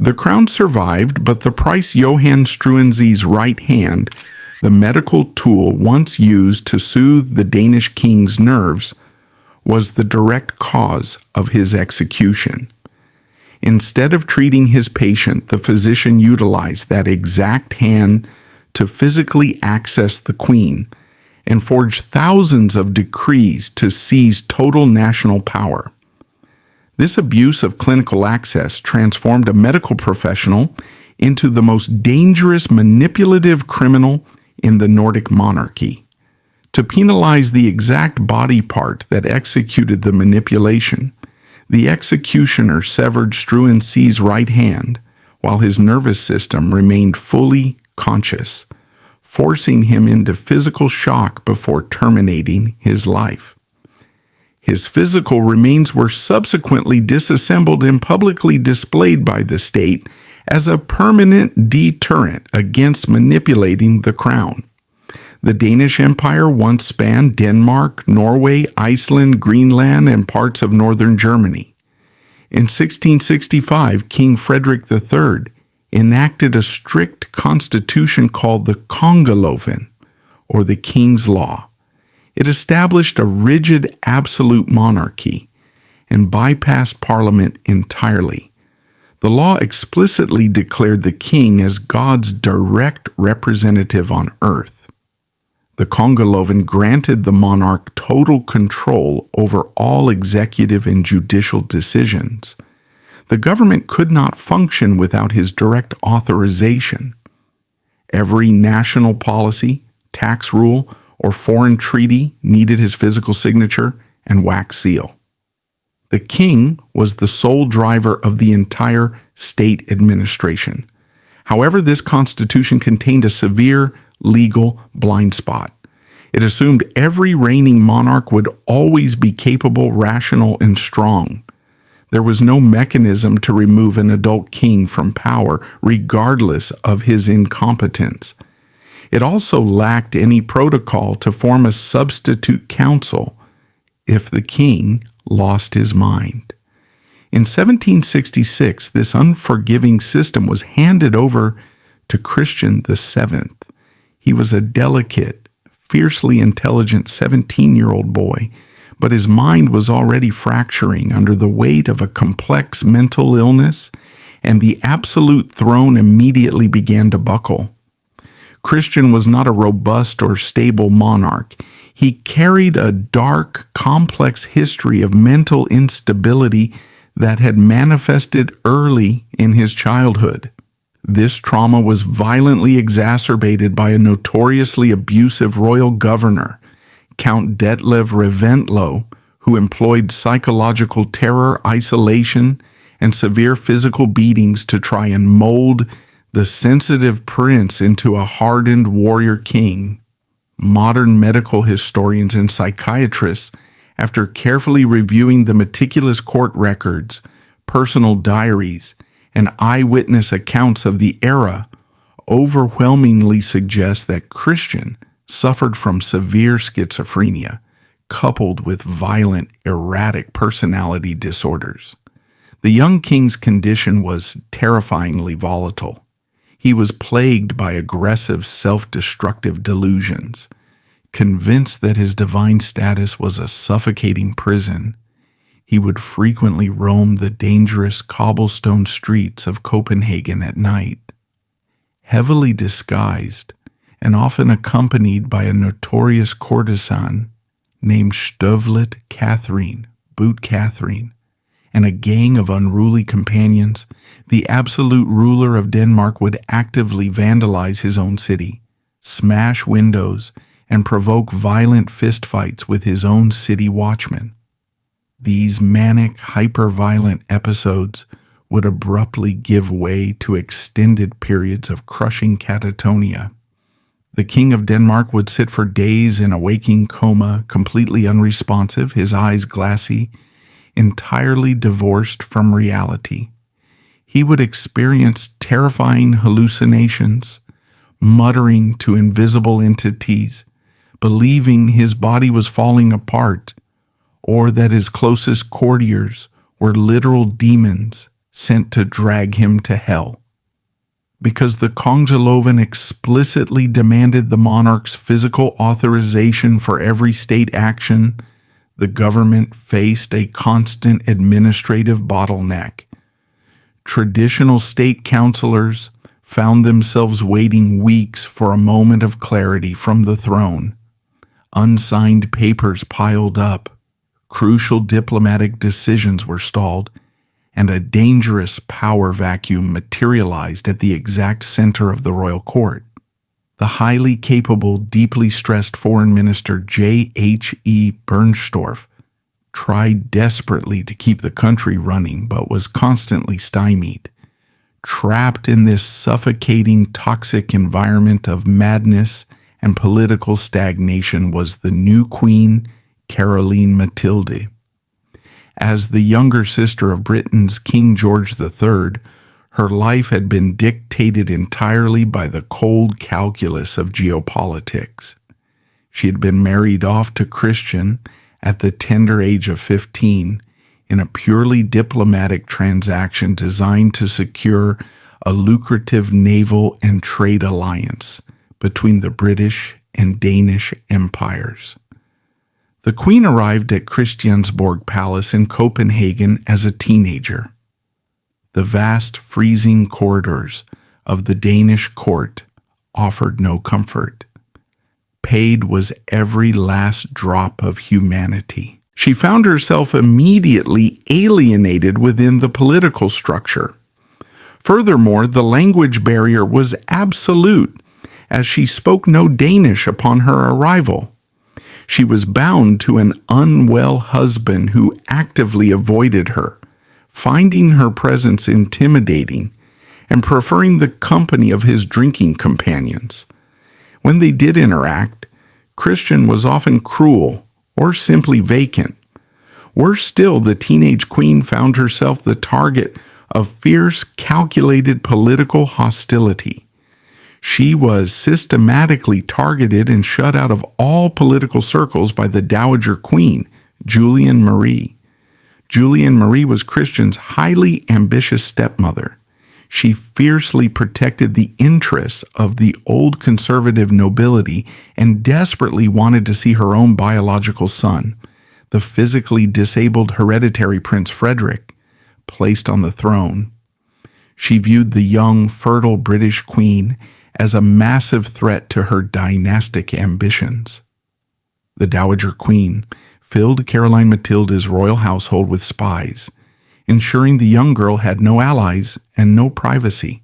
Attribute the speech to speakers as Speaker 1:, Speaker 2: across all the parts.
Speaker 1: The crown survived, but the price Johann Struensee's right hand, the medical tool once used to soothe the Danish king's nerves, was the direct cause of his execution. Instead of treating his patient, the physician utilized that exact hand to physically access the queen and forge thousands of decrees to seize total national power. This abuse of clinical access transformed a medical professional into the most dangerous manipulative criminal in the Nordic monarchy. To penalize the exact body part that executed the manipulation, the executioner severed Struensee's right hand while his nervous system remained fully conscious, forcing him into physical shock before terminating his life. His physical remains were subsequently disassembled and publicly displayed by the state as a permanent deterrent against manipulating the crown. The Danish Empire once spanned Denmark, Norway, Iceland, Greenland, and parts of northern Germany. In 1665, King Friedrich III enacted a strict constitution called the Kongeloven, or the King's Law. It established a rigid absolute monarchy and bypassed Parliament entirely. The law explicitly declared the king as God's direct representative on earth. The Kongeloven granted the monarch total control over all executive and judicial decisions. The government could not function without his direct authorization. Every national policy, tax rule, or foreign treaty needed his physical signature and wax seal. The king was the sole driver of the entire state administration. However, this constitution contained a severe legal blind spot. It assumed every reigning monarch would always be capable, rational, and strong. There was no mechanism to remove an adult king from power, regardless of his incompetence. It also lacked any protocol to form a substitute council if the king lost his mind. In 1766, this unforgiving system was handed over to Christian VII. He was a delicate, fiercely intelligent 17-year-old boy, but his mind was already fracturing under the weight of a complex mental illness, and the absolute throne immediately began to buckle. Christian was not a robust or stable monarch. He carried a dark, complex history of mental instability that had manifested early in his childhood. This trauma was violently exacerbated by a notoriously abusive royal governor, Count Detlev Reventlow, who employed psychological terror, isolation, and severe physical beatings to try and mold the sensitive prince into a hardened warrior king. Modern medical historians and psychiatrists, after carefully reviewing the meticulous court records, personal diaries, and eyewitness accounts of the era, overwhelmingly suggest that Christian suffered from severe schizophrenia, coupled with violent, erratic personality disorders. The young king's condition was terrifyingly volatile. He was plagued by aggressive, self-destructive delusions. Convinced that his divine status was a suffocating prison, he would frequently roam the dangerous cobblestone streets of Copenhagen at night. Heavily disguised and often accompanied by a notorious courtesan named Støvlet Catherine, Boot Catherine, and a gang of unruly companions, the absolute ruler of Denmark would actively vandalize his own city, smash windows, and provoke violent fistfights with his own city watchmen. These manic, hyper-violent episodes would abruptly give way to extended periods of crushing catatonia. The King of Denmark would sit for days in a waking coma, completely unresponsive, his eyes glassy, entirely divorced from reality. He would experience terrifying hallucinations, muttering to invisible entities, believing his body was falling apart, or that his closest courtiers were literal demons sent to drag him to hell. Because the Kongeloven explicitly demanded the monarch's physical authorization for every state action, the government faced a constant administrative bottleneck. Traditional state councilors found themselves waiting weeks for a moment of clarity from the throne. Unsigned papers piled up, crucial diplomatic decisions were stalled, and a dangerous power vacuum materialized at the exact center of the royal court. The highly capable, deeply stressed Foreign Minister J.H.E. Bernstorff tried desperately to keep the country running, but was constantly stymied. Trapped in this suffocating, toxic environment of madness and political stagnation was the new queen, Caroline Mathilde. As the younger sister of Britain's King George III, her life had been dictated entirely by the cold calculus of geopolitics. She had been married off to Christian at the tender age of 15 in a purely diplomatic transaction designed to secure a lucrative naval and trade alliance between the British and Danish empires. The Queen arrived at Christiansborg Palace in Copenhagen as a teenager. The vast, freezing corridors of the Danish court offered no comfort. Paid was every last drop of humanity. She found herself immediately alienated within the political structure. Furthermore, the language barrier was absolute, as she spoke no Danish upon her arrival. She was bound to an unwell husband who actively avoided her, finding her presence intimidating and preferring the company of his drinking companions. When they did interact, Christian was often cruel or simply vacant. Worse still, the teenage queen found herself the target of fierce, calculated political hostility. She was systematically targeted and shut out of all political circles by the Dowager Queen, Juliane Marie. Juliane Marie was Christian's highly ambitious stepmother. She fiercely protected the interests of the old conservative nobility and desperately wanted to see her own biological son, the physically disabled hereditary Prince Frederick, placed on the throne. She viewed the young, fertile British queen as a massive threat to her dynastic ambitions. The Dowager Queen filled Caroline Mathilde's royal household with spies, ensuring the young girl had no allies and no privacy.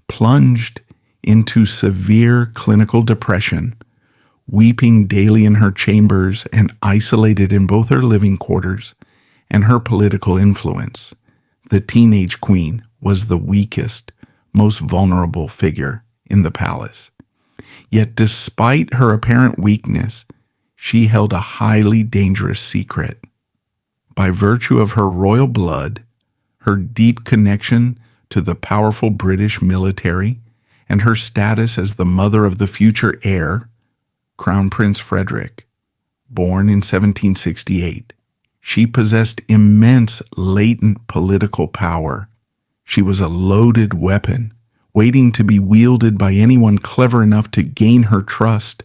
Speaker 1: Plunged into severe clinical depression, weeping daily in her chambers and isolated in both her living quarters and her political influence, the teenage queen was the weakest, most vulnerable figure in the palace. Yet despite her apparent weakness, she held a highly dangerous secret. By virtue of her royal blood, her deep connection to the powerful British military, and her status as the mother of the future heir, Crown Prince Frederick, born in 1768, she possessed immense latent political power. She was a loaded weapon, waiting to be wielded by anyone clever enough to gain her trust,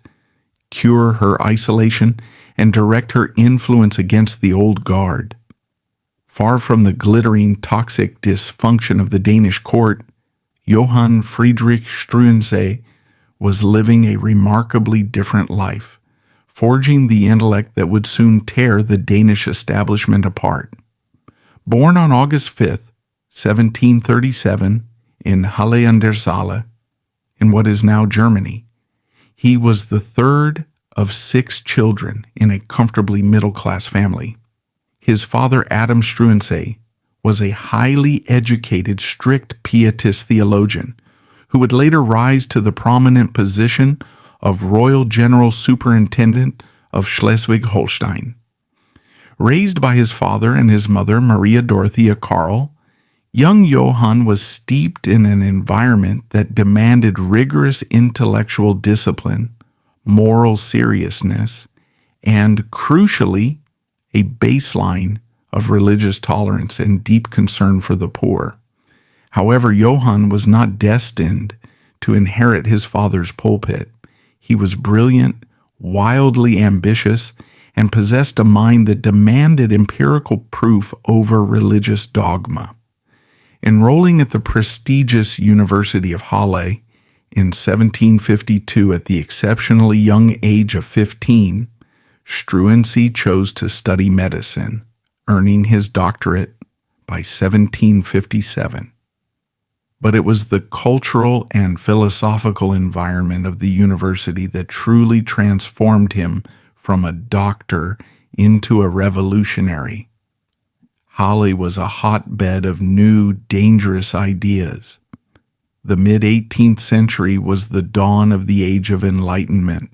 Speaker 1: cure her isolation, and direct her influence against the old guard. Far from the glittering, toxic dysfunction of the Danish court, Johann Friedrich Struensee was living a remarkably different life, forging the intellect that would soon tear the Danish establishment apart. Born on August 5th, 1737, in Halle an der Saale, in what is now Germany, he was the third of 6 children in a comfortably middle-class family. His father, Adam Struensee, was a highly educated, strict Pietist theologian who would later rise to the prominent position of Royal General Superintendent of Schleswig-Holstein. Raised by his father and his mother, Maria Dorothea Karl, young Johann was steeped in an environment that demanded rigorous intellectual discipline, moral seriousness, and, crucially, a baseline of religious tolerance and deep concern for the poor. However, Johann was not destined to inherit his father's pulpit. He was brilliant, wildly ambitious, and possessed a mind that demanded empirical proof over religious dogma. Enrolling at the prestigious University of Halle in 1752 at the exceptionally young age of 15, Struensee chose to study medicine, earning his doctorate by 1757. But it was the cultural and philosophical environment of the university that truly transformed him from a doctor into a revolutionary. Halle was a hotbed of new, dangerous ideas. The mid-18th century was the dawn of the age of Enlightenment,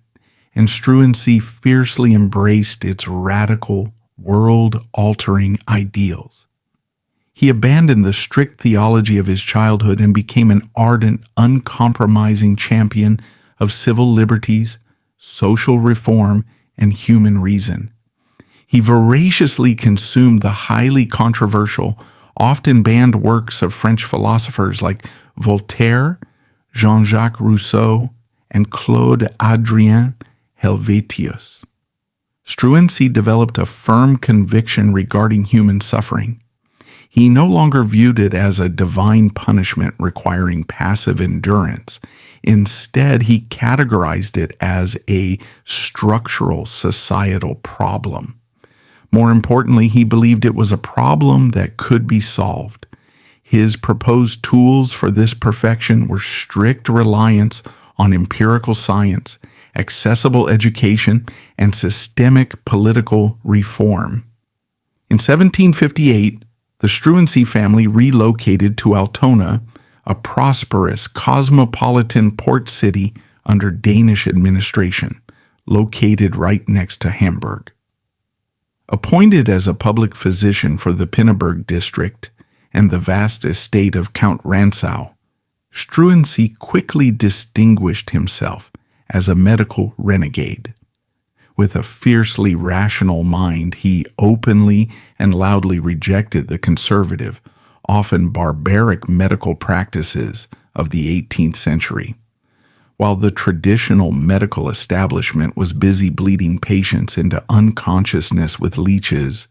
Speaker 1: and Struensee fiercely embraced its radical, world-altering ideals. He abandoned the strict theology of his childhood and became an ardent, uncompromising champion of civil liberties, social reform, and human reason. He voraciously consumed the highly controversial, often banned works of French philosophers like Voltaire, Jean-Jacques Rousseau, and Claude Adrien Helvetius. Struensee developed a firm conviction regarding human suffering. He no longer viewed it as a divine punishment requiring passive endurance. Instead, he categorized it as a structural societal problem. More importantly, he believed it was a problem that could be solved. His proposed tools for this perfection were strict reliance on empirical science, accessible education, and systemic political reform. In 1758, the Struensee family relocated to Altona, a prosperous, cosmopolitan port city under Danish administration, located right next to Hamburg. Appointed as a public physician for the Pinneberg district and the vast estate of Count Rantzau, Struensee quickly distinguished himself as a medical renegade. With a fiercely rational mind, he openly and loudly rejected the conservative, often barbaric medical practices of the 18th century. While the traditional medical establishment was busy bleeding patients into unconsciousness with leeches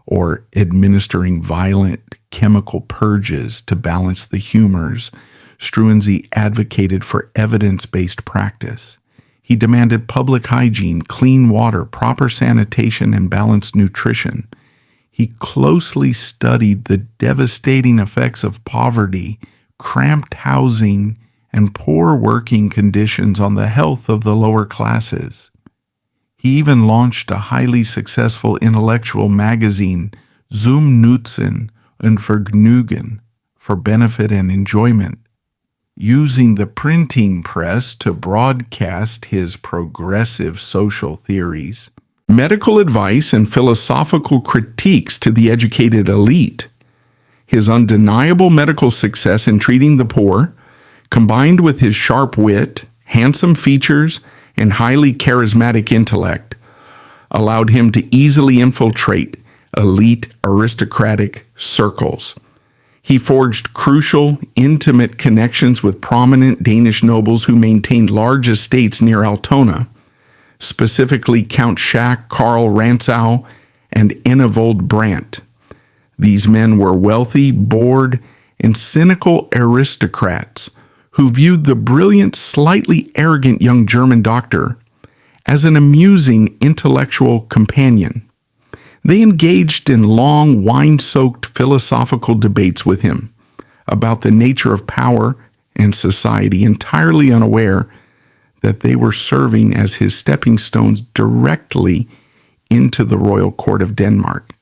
Speaker 1: or administering violent chemical purges to balance the humors, Struensee advocated for evidence-based practice. He demanded public hygiene, clean water, proper sanitation, and balanced nutrition. He closely studied the devastating effects of poverty, cramped housing, and poor working conditions on the health of the lower classes. He even launched a highly successful intellectual magazine, Zum Nutzen und Vergnügen, for benefit and enjoyment, using the printing press to broadcast his progressive social theories, medical advice, and philosophical critiques to the educated elite. His undeniable medical success in treating the poor, combined with his sharp wit, handsome features, and highly charismatic intellect, allowed him to easily infiltrate elite aristocratic circles. He forged crucial, intimate connections with prominent Danish nobles who maintained large estates near Altona, specifically Count Schack, Karl Rantzau, and Enevold Brandt. These men were wealthy, bored, and cynical aristocrats who viewed the brilliant, slightly arrogant young German doctor as an amusing intellectual companion. They engaged in long, wine-soaked philosophical debates with him about the nature of power and society, entirely unaware that they were serving as his stepping stones directly into the royal court of Denmark.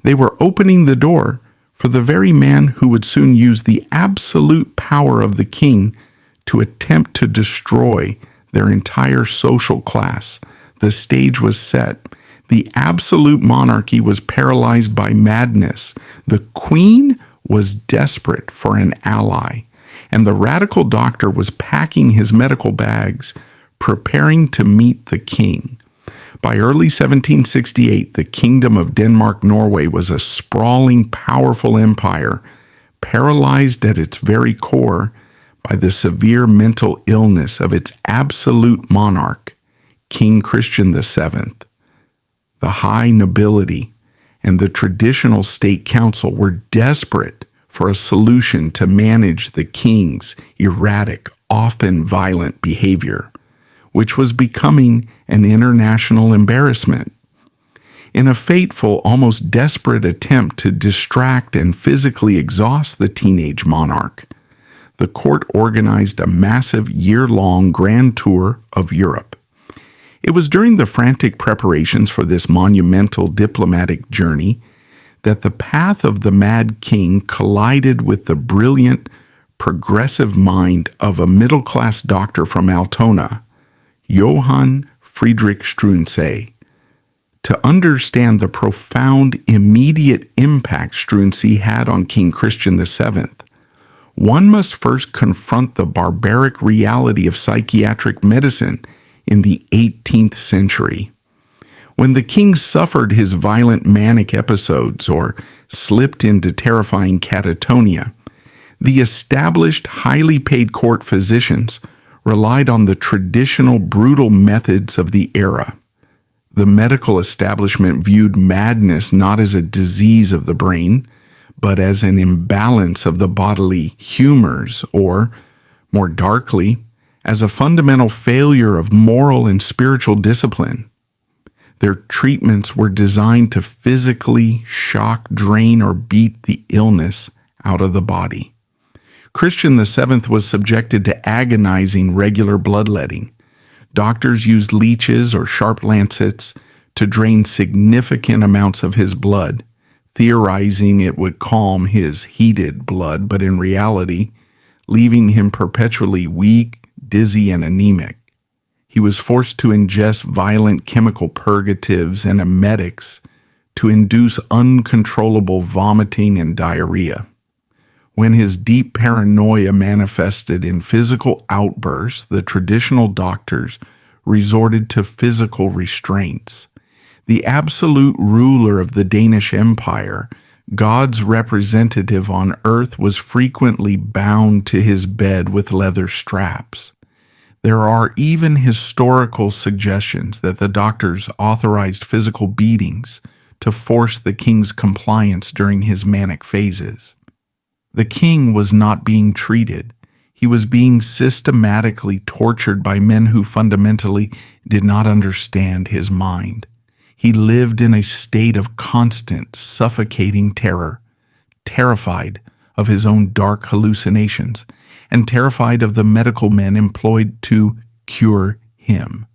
Speaker 1: They were opening the door for the very man who would soon use the absolute power of the king to attempt to destroy their entire social class. The stage was set. The absolute monarchy was paralyzed by madness. The queen was desperate for an ally, and the radical doctor was packing his medical bags, preparing to meet the king. By early 1768, the Kingdom of Denmark-Norway was a sprawling, powerful empire, paralyzed at its very core by the severe mental illness of its absolute monarch, King Christian VII. The high nobility and the traditional state council were desperate for a solution to manage the king's erratic, often violent behavior, which was becoming an international embarrassment. In a fateful, almost desperate attempt to distract and physically exhaust the teenage monarch, the court organized a massive year-long grand tour of Europe. It was during the frantic preparations for this monumental diplomatic journey that the path of the mad king collided with the brilliant, progressive mind of a middle-class doctor from Altona, Johann Friedrich Struensee. To understand the profound, immediate impact Struensee had on King Christian VII, one must first confront the barbaric reality of psychiatric medicine in the 18th century. When the king suffered his violent manic episodes or slipped into terrifying catatonia, the established, highly paid court physicians relied on the traditional brutal methods of the era. The medical establishment viewed madness not as a disease of the brain, but as an imbalance of the bodily humors, or, more darkly, as a fundamental failure of moral and spiritual discipline. Their treatments were designed to physically shock, drain, or beat the illness out of the body. Christian VII was subjected to agonizing regular bloodletting. Doctors used leeches or sharp lancets to drain significant amounts of his blood, theorizing it would calm his heated blood, but in reality, leaving him perpetually weak, dizzy, and anemic. He was forced to ingest violent chemical purgatives and emetics to induce uncontrollable vomiting and diarrhea. When his deep paranoia manifested in physical outbursts, the traditional doctors resorted to physical restraints. The absolute ruler of the Danish Empire, God's representative on earth, was frequently bound to his bed with leather straps. There are even historical suggestions that the doctors authorized physical beatings to force the king's compliance during his manic phases. The king was not being treated. He was being systematically tortured by men who fundamentally did not understand his mind. He lived in a state of constant, suffocating terror, terrified of his own dark hallucinations, and terrified of the medical men employed to cure him.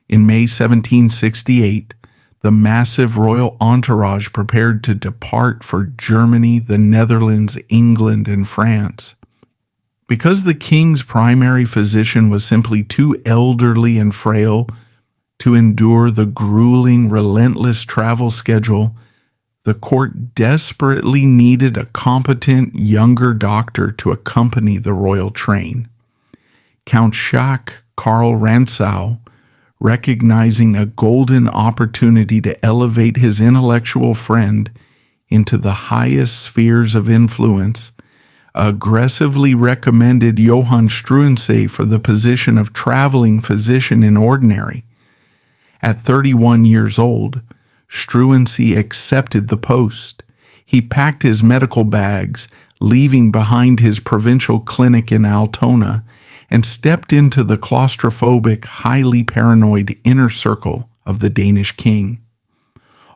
Speaker 1: In May 1768, the massive royal entourage prepared to depart for Germany, the Netherlands, England, and France. Because the king's primary physician was simply too elderly and frail to endure the grueling, relentless travel schedule, the court desperately needed a competent, younger doctor to accompany the royal train. Count Jacques Karl Rantzau, recognizing a golden opportunity to elevate his intellectual friend into the highest spheres of influence, aggressively recommended Johann Struensee for the position of traveling physician in ordinary. At 31 years old, Struensee accepted the post. He packed his medical bags, leaving behind his provincial clinic in Altona, and stepped into the claustrophobic, highly paranoid inner circle of the Danish king.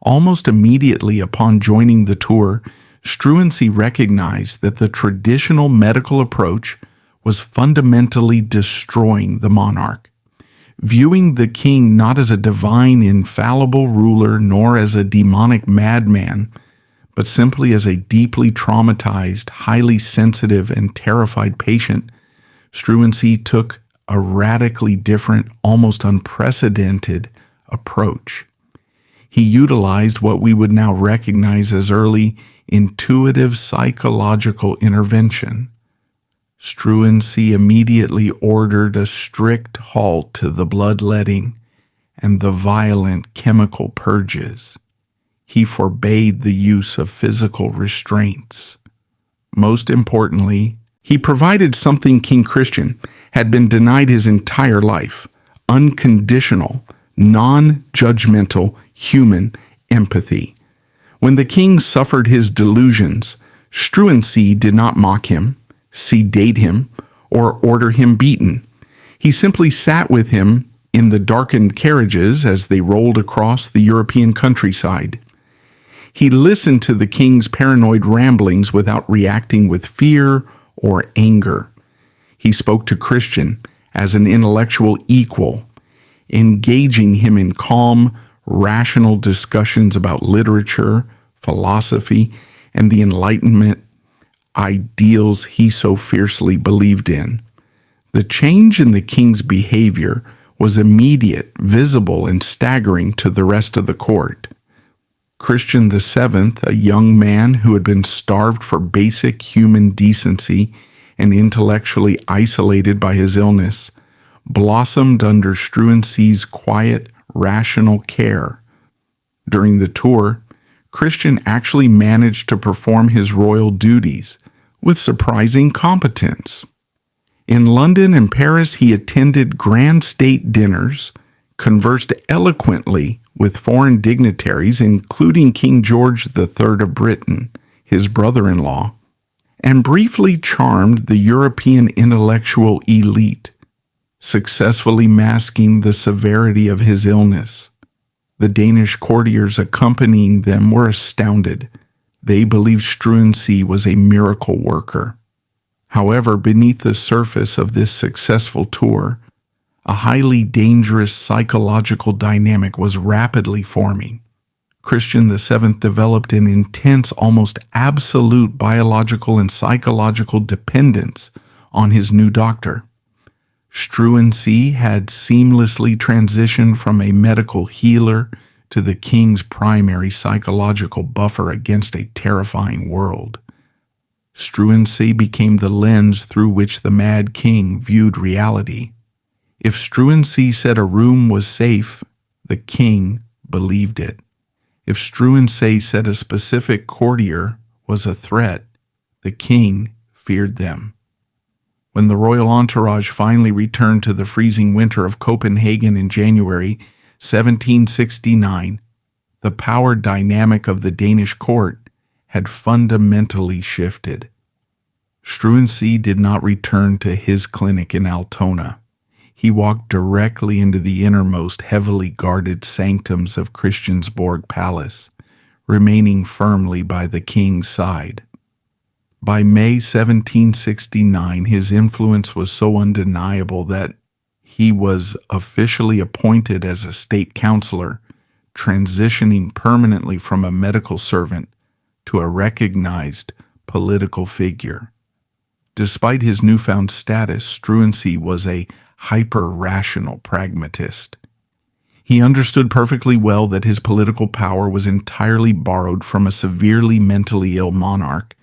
Speaker 1: Almost immediately upon joining the tour, Struensee recognized that the traditional medical approach was fundamentally destroying the monarch. Viewing the king not as a divine, infallible ruler nor as a demonic madman, but simply as a deeply traumatized, highly sensitive, and terrified patient, Struensee took a radically different, almost unprecedented approach. He utilized what we would now recognize as early intuitive psychological intervention. Struensee immediately ordered a strict halt to the bloodletting and the violent chemical purges. He forbade the use of physical restraints. Most importantly, he provided something King Christian had been denied his entire life: unconditional, non-judgmental human empathy. When the king suffered his delusions, Struensee did not mock him, sedate him, or order him beaten. He simply sat with him in the darkened carriages as they rolled across the European countryside. He listened to the king's paranoid ramblings without reacting with fear or anger. He spoke to Christian as an intellectual equal, engaging him in calm, rational discussions about literature, philosophy, and the Enlightenment ideals he so fiercely believed in. The change in the king's behavior was immediate, visible, and staggering to the rest of the court. Christian VII, a young man who had been starved for basic human decency and intellectually isolated by his illness, blossomed under Struensee's quiet, rational care. During the tour, Christian actually managed to perform his royal duties with surprising competence. In London and Paris, he attended grand state dinners, conversed eloquently with foreign dignitaries, including King George III of Britain, his brother-in-law, and briefly charmed the European intellectual elite, successfully masking the severity of his illness. The Danish courtiers accompanying them were astounded. They believed Struensee was a miracle worker. However, beneath the surface of this successful tour, a highly dangerous psychological dynamic was rapidly forming. Christian VII developed an intense, almost absolute biological and psychological dependence on his new doctor. Struensee had seamlessly transitioned from a medical healer to the king's primary psychological buffer against a terrifying world. Struensee became the lens through which the Mad King viewed reality. If Struensee said a room was safe, the king believed it. If Struensee said a specific courtier was a threat, the king feared them. When the royal entourage finally returned to the freezing winter of Copenhagen in January 1769, the power dynamic of the Danish court had fundamentally shifted. Struensee did not return to his clinic in Altona. He walked directly into the innermost, heavily guarded sanctums of Christiansborg Palace, remaining firmly by the king's side. By May 1769, his influence was so undeniable that he was officially appointed as a state counselor, transitioning permanently from a medical servant to a recognized political figure. Despite his newfound status, Struensee was a hyper-rational pragmatist. He understood perfectly well that his political power was entirely borrowed from a severely mentally ill monarch,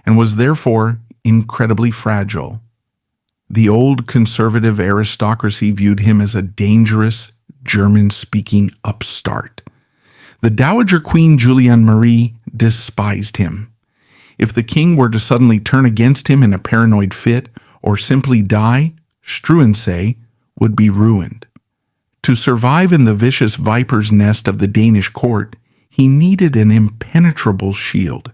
Speaker 1: and was therefore incredibly fragile. The old conservative aristocracy viewed him as a dangerous, German-speaking upstart. The Dowager Queen Juliane Marie despised him. If the king were to suddenly turn against him in a paranoid fit or simply die, Struensee would be ruined. To survive in the vicious viper's nest of the Danish court, he needed an impenetrable shield.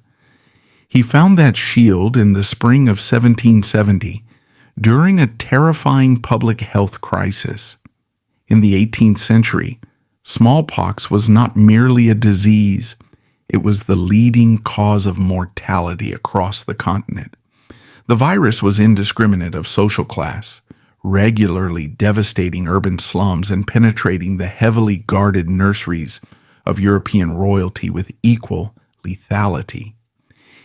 Speaker 1: He found that shield in the spring of 1770, during a terrifying public health crisis. In the 18th century, smallpox was not merely a disease, it was the leading cause of mortality across the continent. The virus was indiscriminate of social class, regularly devastating urban slums and penetrating the heavily guarded nurseries of European royalty with equal lethality.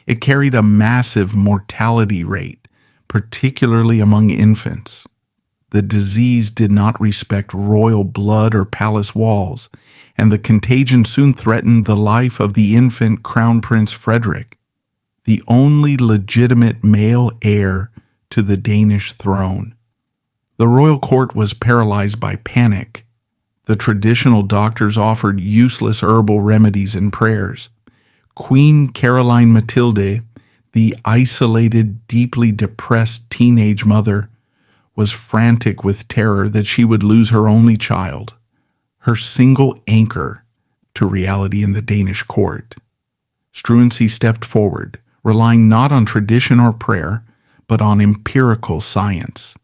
Speaker 1: It carried a massive mortality rate, particularly among infants. The disease did not respect royal blood or palace walls, and the contagion soon threatened the life of the infant Crown Prince Frederick, the only legitimate male heir to the Danish throne. The royal court was paralyzed by panic, The traditional doctors offered useless herbal remedies and prayers. Queen Caroline Matilde, the isolated, deeply depressed teenage mother, was frantic with terror that she would lose her only child, her single anchor to reality in the Danish court. Struensee stepped forward, relying not on tradition or prayer, but on empirical science.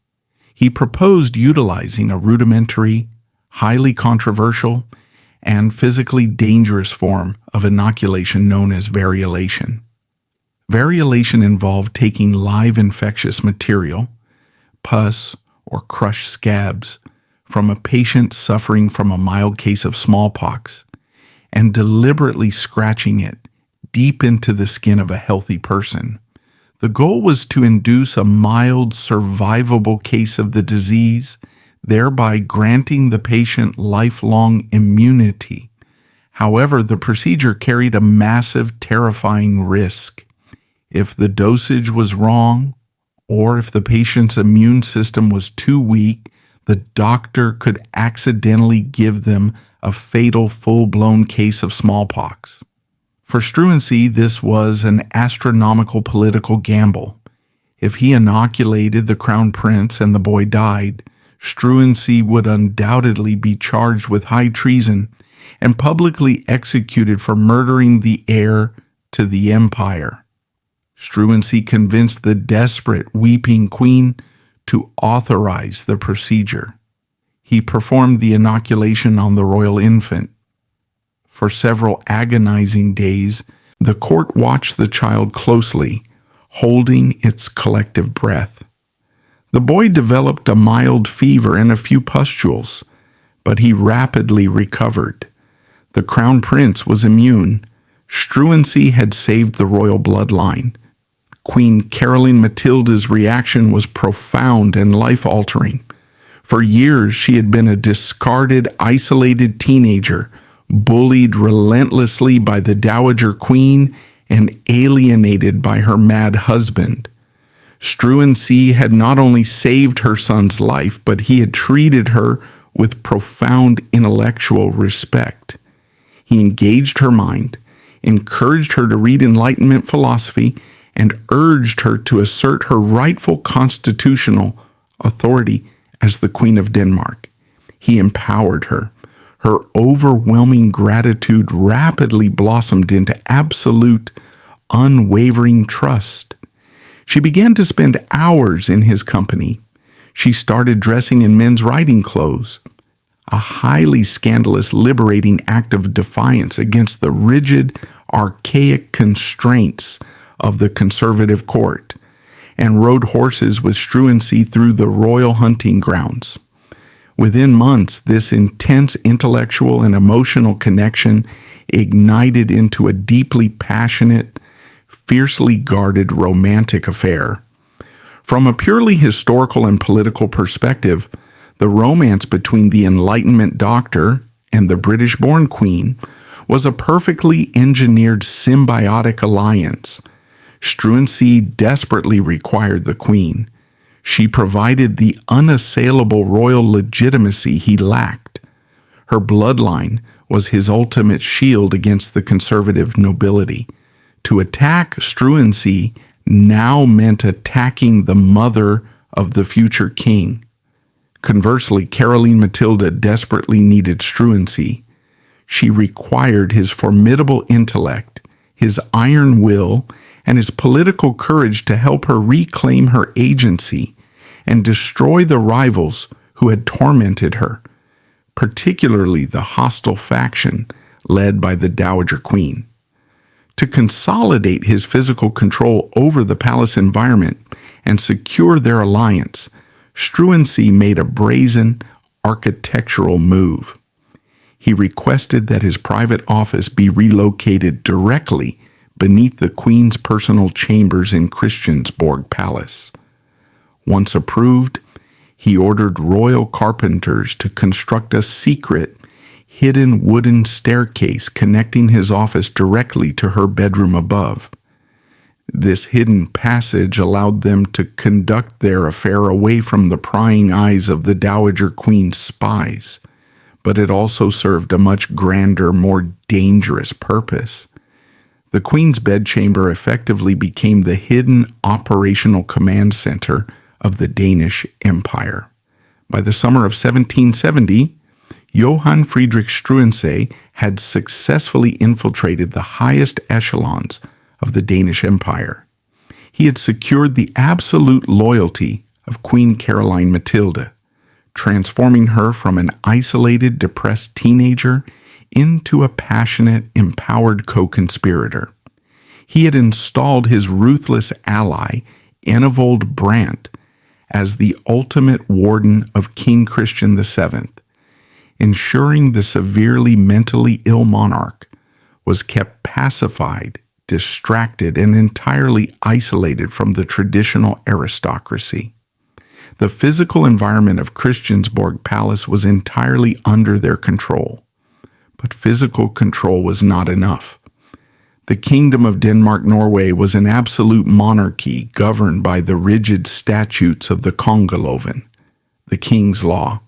Speaker 1: He proposed utilizing a rudimentary, highly controversial, and physically dangerous form of inoculation known as variolation. Variolation involved taking live infectious material, pus or crushed scabs, from a patient suffering from a mild case of smallpox and deliberately scratching it deep into the skin of a healthy person. The goal was to induce a mild, survivable case of the disease, thereby granting the patient lifelong immunity. However, the procedure carried a massive, terrifying risk. If the dosage was wrong, or if the patient's immune system was too weak, the doctor could accidentally give them a fatal, full-blown case of smallpox. For Struensee, this was an astronomical political gamble. If he inoculated the crown prince and the boy died, Struensee would undoubtedly be charged with high treason and publicly executed for murdering the heir to the empire. Struensee convinced the desperate, weeping queen to authorize the procedure. He performed the inoculation on the royal infant. For several agonizing days, the court watched the child closely, holding its collective breath. The boy developed a mild fever and a few pustules, but he rapidly recovered. The crown prince was immune. Struensee had saved the royal bloodline. Queen Caroline Matilda's reaction was profound and life-altering. For years, she had been a discarded, isolated teenager, bullied relentlessly by the Dowager Queen and alienated by her mad husband. Struensee had not only saved her son's life, but he had treated her with profound intellectual respect. He engaged her mind, encouraged her to read Enlightenment philosophy, and urged her to assert her rightful constitutional authority as the Queen of Denmark. He empowered her. Her overwhelming gratitude rapidly blossomed into absolute, unwavering trust. She began to spend hours in his company. She started dressing in men's riding clothes, a highly scandalous, liberating act of defiance against the rigid, archaic constraints of the conservative court, and rode horses with Struensee through the royal hunting grounds. Within months, this intense intellectual and emotional connection ignited into a deeply passionate, fiercely guarded romantic affair. From a purely historical and political perspective, the romance between the Enlightenment doctor and the British-born queen was a perfectly engineered symbiotic alliance. Struensee desperately required the queen. She provided the unassailable royal legitimacy he lacked. Her bloodline was his ultimate shield against the conservative nobility. To attack Struensee now meant attacking the mother of the future king. Conversely, Caroline Matilda desperately needed Struensee. She required his formidable intellect, his iron will, and his political courage to help her reclaim her agency and destroy the rivals who had tormented her, particularly the hostile faction led by the Dowager Queen. To consolidate his physical control over the palace environment and secure their alliance, Struensee made a brazen architectural move. He requested that his private office be relocated directly beneath the Queen's personal chambers in Christiansborg Palace. Once approved, he ordered royal carpenters to construct a secret, hidden wooden staircase connecting his office directly to her bedroom above. This hidden passage allowed them to conduct their affair away from the prying eyes of the Dowager Queen's spies, but it also served a much grander, more dangerous purpose. The Queen's bedchamber effectively became the hidden operational command center of the Danish Empire. By the summer of 1770, Johann Friedrich Struensee had successfully infiltrated the highest echelons of the Danish Empire. He had secured the absolute loyalty of Queen Caroline Matilda, transforming her from an isolated, depressed teenager into a passionate, empowered co-conspirator. He had installed his ruthless ally, Enevold Brandt, as the ultimate warden of King Christian VII, ensuring the severely mentally ill monarch was kept pacified, distracted, and entirely isolated from the traditional aristocracy. The physical environment of Christiansborg Palace was entirely under their control. But physical control was not enough. The Kingdom of Denmark-Norway was an absolute monarchy governed by the rigid statutes of the Kongeloven, the king's law.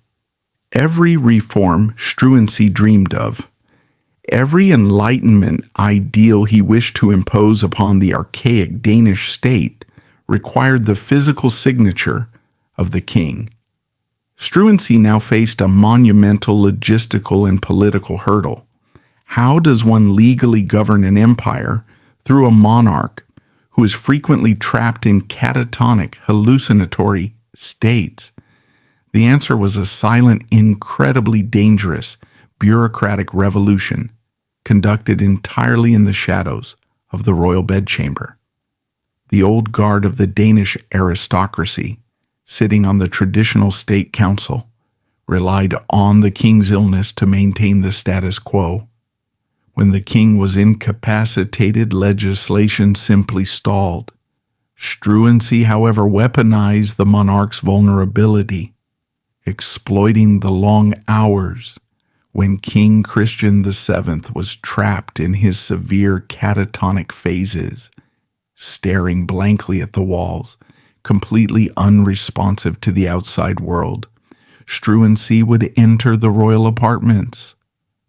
Speaker 1: Every reform Struensee dreamed of, every Enlightenment ideal he wished to impose upon the archaic Danish state, required the physical signature of the king. Struensee now faced a monumental logistical and political hurdle. How does one legally govern an empire through a monarch who is frequently trapped in catatonic, hallucinatory states? The answer was a silent, incredibly dangerous, bureaucratic revolution conducted entirely in the shadows of the royal bedchamber. The old guard of the Danish aristocracy, sitting on the traditional state council, relied on the king's illness to maintain the status quo. When the king was incapacitated, legislation simply stalled. Struensee, however, weaponized the monarch's vulnerability, exploiting the long hours when King Christian VII was trapped in his severe catatonic phases, staring blankly at the walls, completely unresponsive to the outside world. Struensee would enter the royal apartments.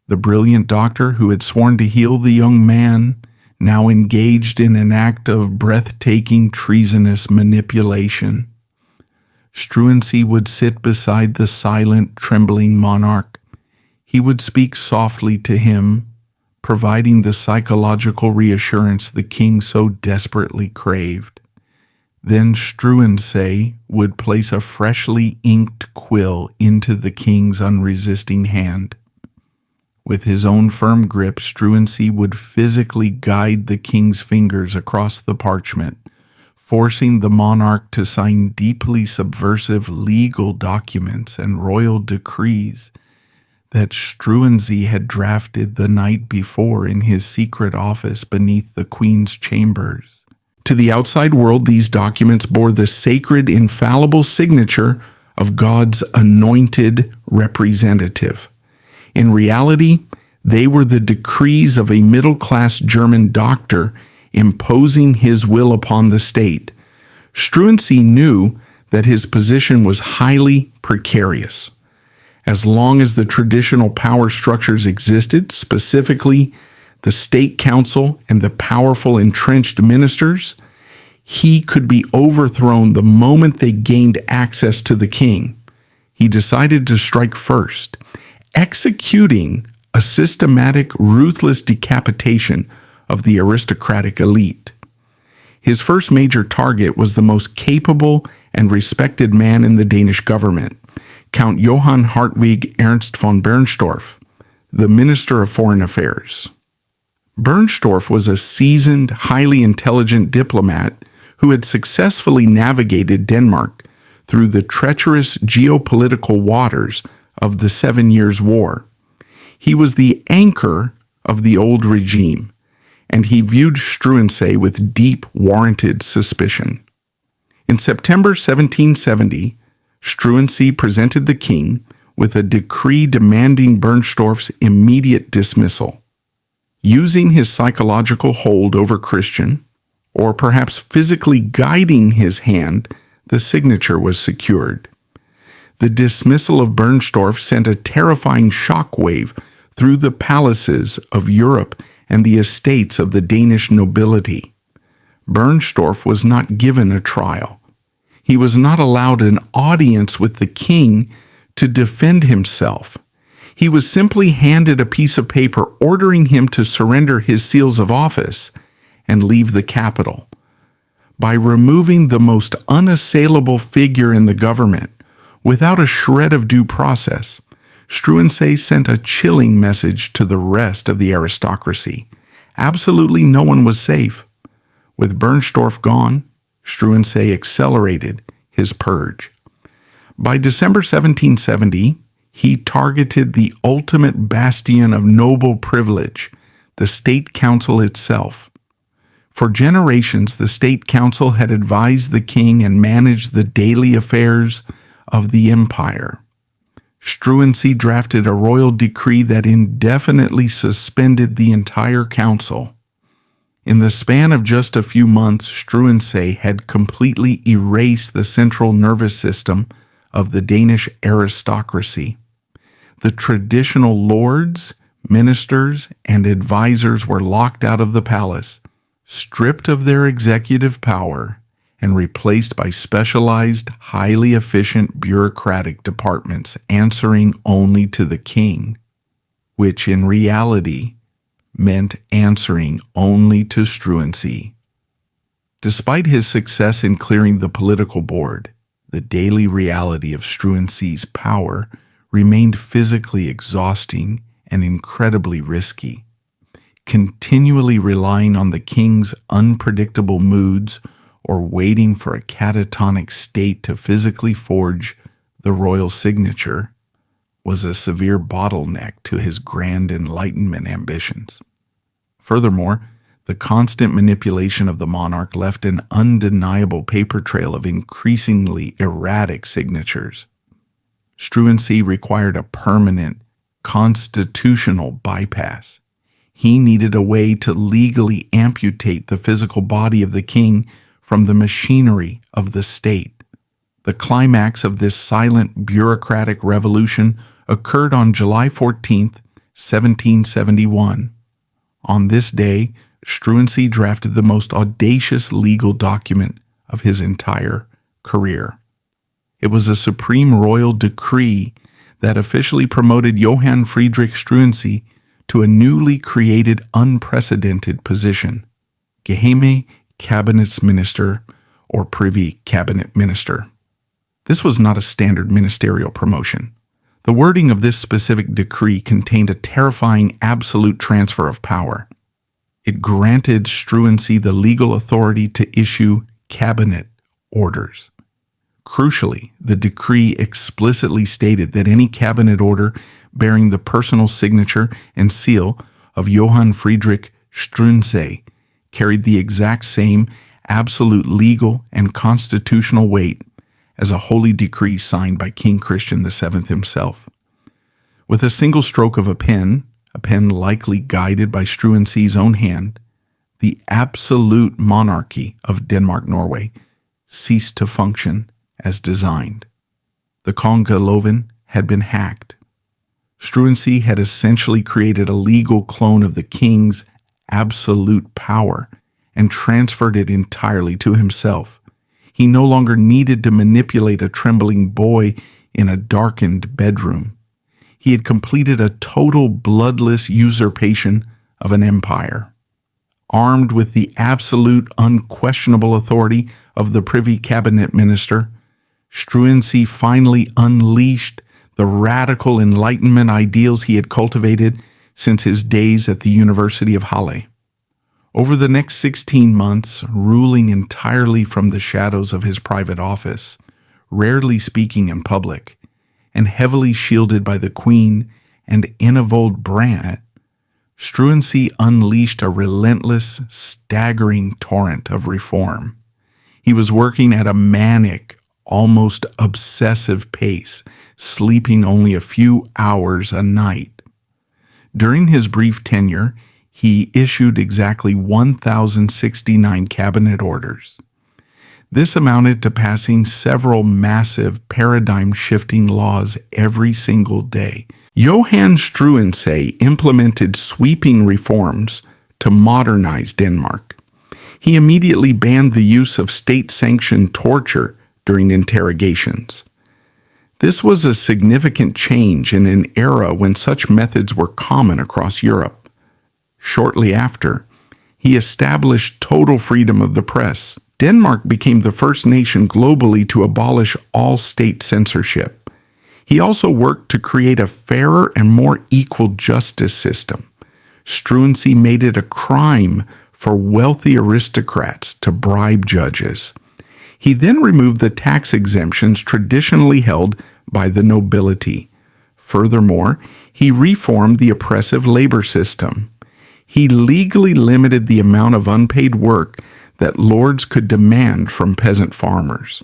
Speaker 1: The brilliant doctor who had sworn to heal the young man, now engaged in an act of breathtaking, treasonous manipulation. Struensee would sit beside the silent, trembling monarch. He would speak softly to him, providing the psychological reassurance the king so desperately craved. Then Struensee would place a freshly inked quill into the king's unresisting hand. With his own firm grip, Struensee would physically guide the king's fingers across the parchment, forcing the monarch to sign deeply subversive legal documents and royal decrees that Struensee had drafted the night before in his secret office beneath the queen's chambers. To the outside world, these documents bore the sacred, infallible signature of God's anointed representative. In reality, they were the decrees of a middle-class German doctor imposing his will upon the state. Struensee knew that his position was highly precarious. As long as the traditional power structures existed, specifically the state council and the powerful entrenched ministers, he could be overthrown the moment they gained access to the king. He decided to strike first, executing a systematic, ruthless decapitation of the aristocratic elite. His first major target was the most capable and respected man in the Danish government, Count Johann Hartwig Ernst von Bernstorff, the Minister of Foreign Affairs. Bernstorff was a seasoned, highly intelligent diplomat who had successfully navigated Denmark through the treacherous geopolitical waters of the 7 Years' War. He was the anchor of the old regime, and he viewed Struensee with deep, warranted suspicion. In September 1770, Struensee presented the king with a decree demanding Bernstorff's immediate dismissal. Using his psychological hold over Christian, or perhaps physically guiding his hand, the signature was secured. The dismissal of Bernstorff sent a terrifying shockwave through the palaces of Europe and the estates of the Danish nobility. Bernstorff was not given a trial. He was not allowed an audience with the king to defend himself. He was simply handed a piece of paper ordering him to surrender his seals of office and leave the capital. By removing the most unassailable figure in the government without a shred of due process, Struensee sent a chilling message to the rest of the aristocracy. Absolutely no one was safe. With Bernstorff gone, Struensee accelerated his purge. By December 1770, he targeted the ultimate bastion of noble privilege, the State Council itself. For generations, the State Council had advised the king and managed the daily affairs of the empire. Struensee drafted a royal decree that indefinitely suspended the entire council. In the span of just a few months, Struensee had completely erased the central nervous system of the Danish aristocracy. The traditional lords, ministers, and advisors were locked out of the palace, stripped of their executive power, and replaced by specialized, highly efficient bureaucratic departments answering only to the king, which in reality meant answering only to Struensee. Despite his success in clearing the political board, the daily reality of Struensee's power remained physically exhausting and incredibly risky. Continually relying on the king's unpredictable moods or waiting for a catatonic state to physically forge the royal signature was a severe bottleneck to his grand Enlightenment ambitions. Furthermore, the constant manipulation of the monarch left an undeniable paper trail of increasingly erratic signatures. Struensee required a permanent, constitutional bypass. He needed a way to legally amputate the physical body of the king from the machinery of the state. The climax of this silent bureaucratic revolution occurred on July 14, 1771. On this day, Struensee drafted the most audacious legal document of his entire career. It was a supreme royal decree that officially promoted Johann Friedrich Struensee to a newly created unprecedented position, Geheime Kabinettsminister or Privy Cabinet Minister. This was not a standard ministerial promotion. The wording of this specific decree contained a terrifying absolute transfer of power. It granted Struensee the legal authority to issue cabinet orders. Crucially, the decree explicitly stated that any cabinet order bearing the personal signature and seal of Johann Friedrich Struensee carried the exact same absolute legal and constitutional weight as a holy decree signed by King Christian VII himself. With a single stroke of a pen likely guided by Struensee's own hand, the absolute monarchy of Denmark-Norway ceased to function as designed. The Kongeloven had been hacked. Struensee had essentially created a legal clone of the king's absolute power and transferred it entirely to himself. He no longer needed to manipulate a trembling boy in a darkened bedroom. He had completed a total bloodless usurpation of an empire. Armed with the absolute unquestionable authority of the Privy Cabinet Minister, Struensee finally unleashed the radical Enlightenment ideals he had cultivated since his days at the University of Halle. Over the next 16 months, ruling entirely from the shadows of his private office, rarely speaking in public, and heavily shielded by the Queen and Enevold Brand, Struensee unleashed a relentless, staggering torrent of reform. He was working at a manic, almost obsessive pace, sleeping only a few hours a night. During his brief tenure, he issued exactly 1,069 cabinet orders. This amounted to passing several massive paradigm-shifting laws every single day. Johann Struensee implemented sweeping reforms to modernize Denmark. He immediately banned the use of state-sanctioned torture during interrogations. This was a significant change in an era when such methods were common across Europe. Shortly after, he established total freedom of the press. Denmark became the first nation globally to abolish all state censorship. He also worked to create a fairer and more equal justice system. Struensee made it a crime for wealthy aristocrats to bribe judges. He then removed the tax exemptions traditionally held by the nobility. Furthermore, he reformed the oppressive labor system. He legally limited the amount of unpaid work that lords could demand from peasant farmers.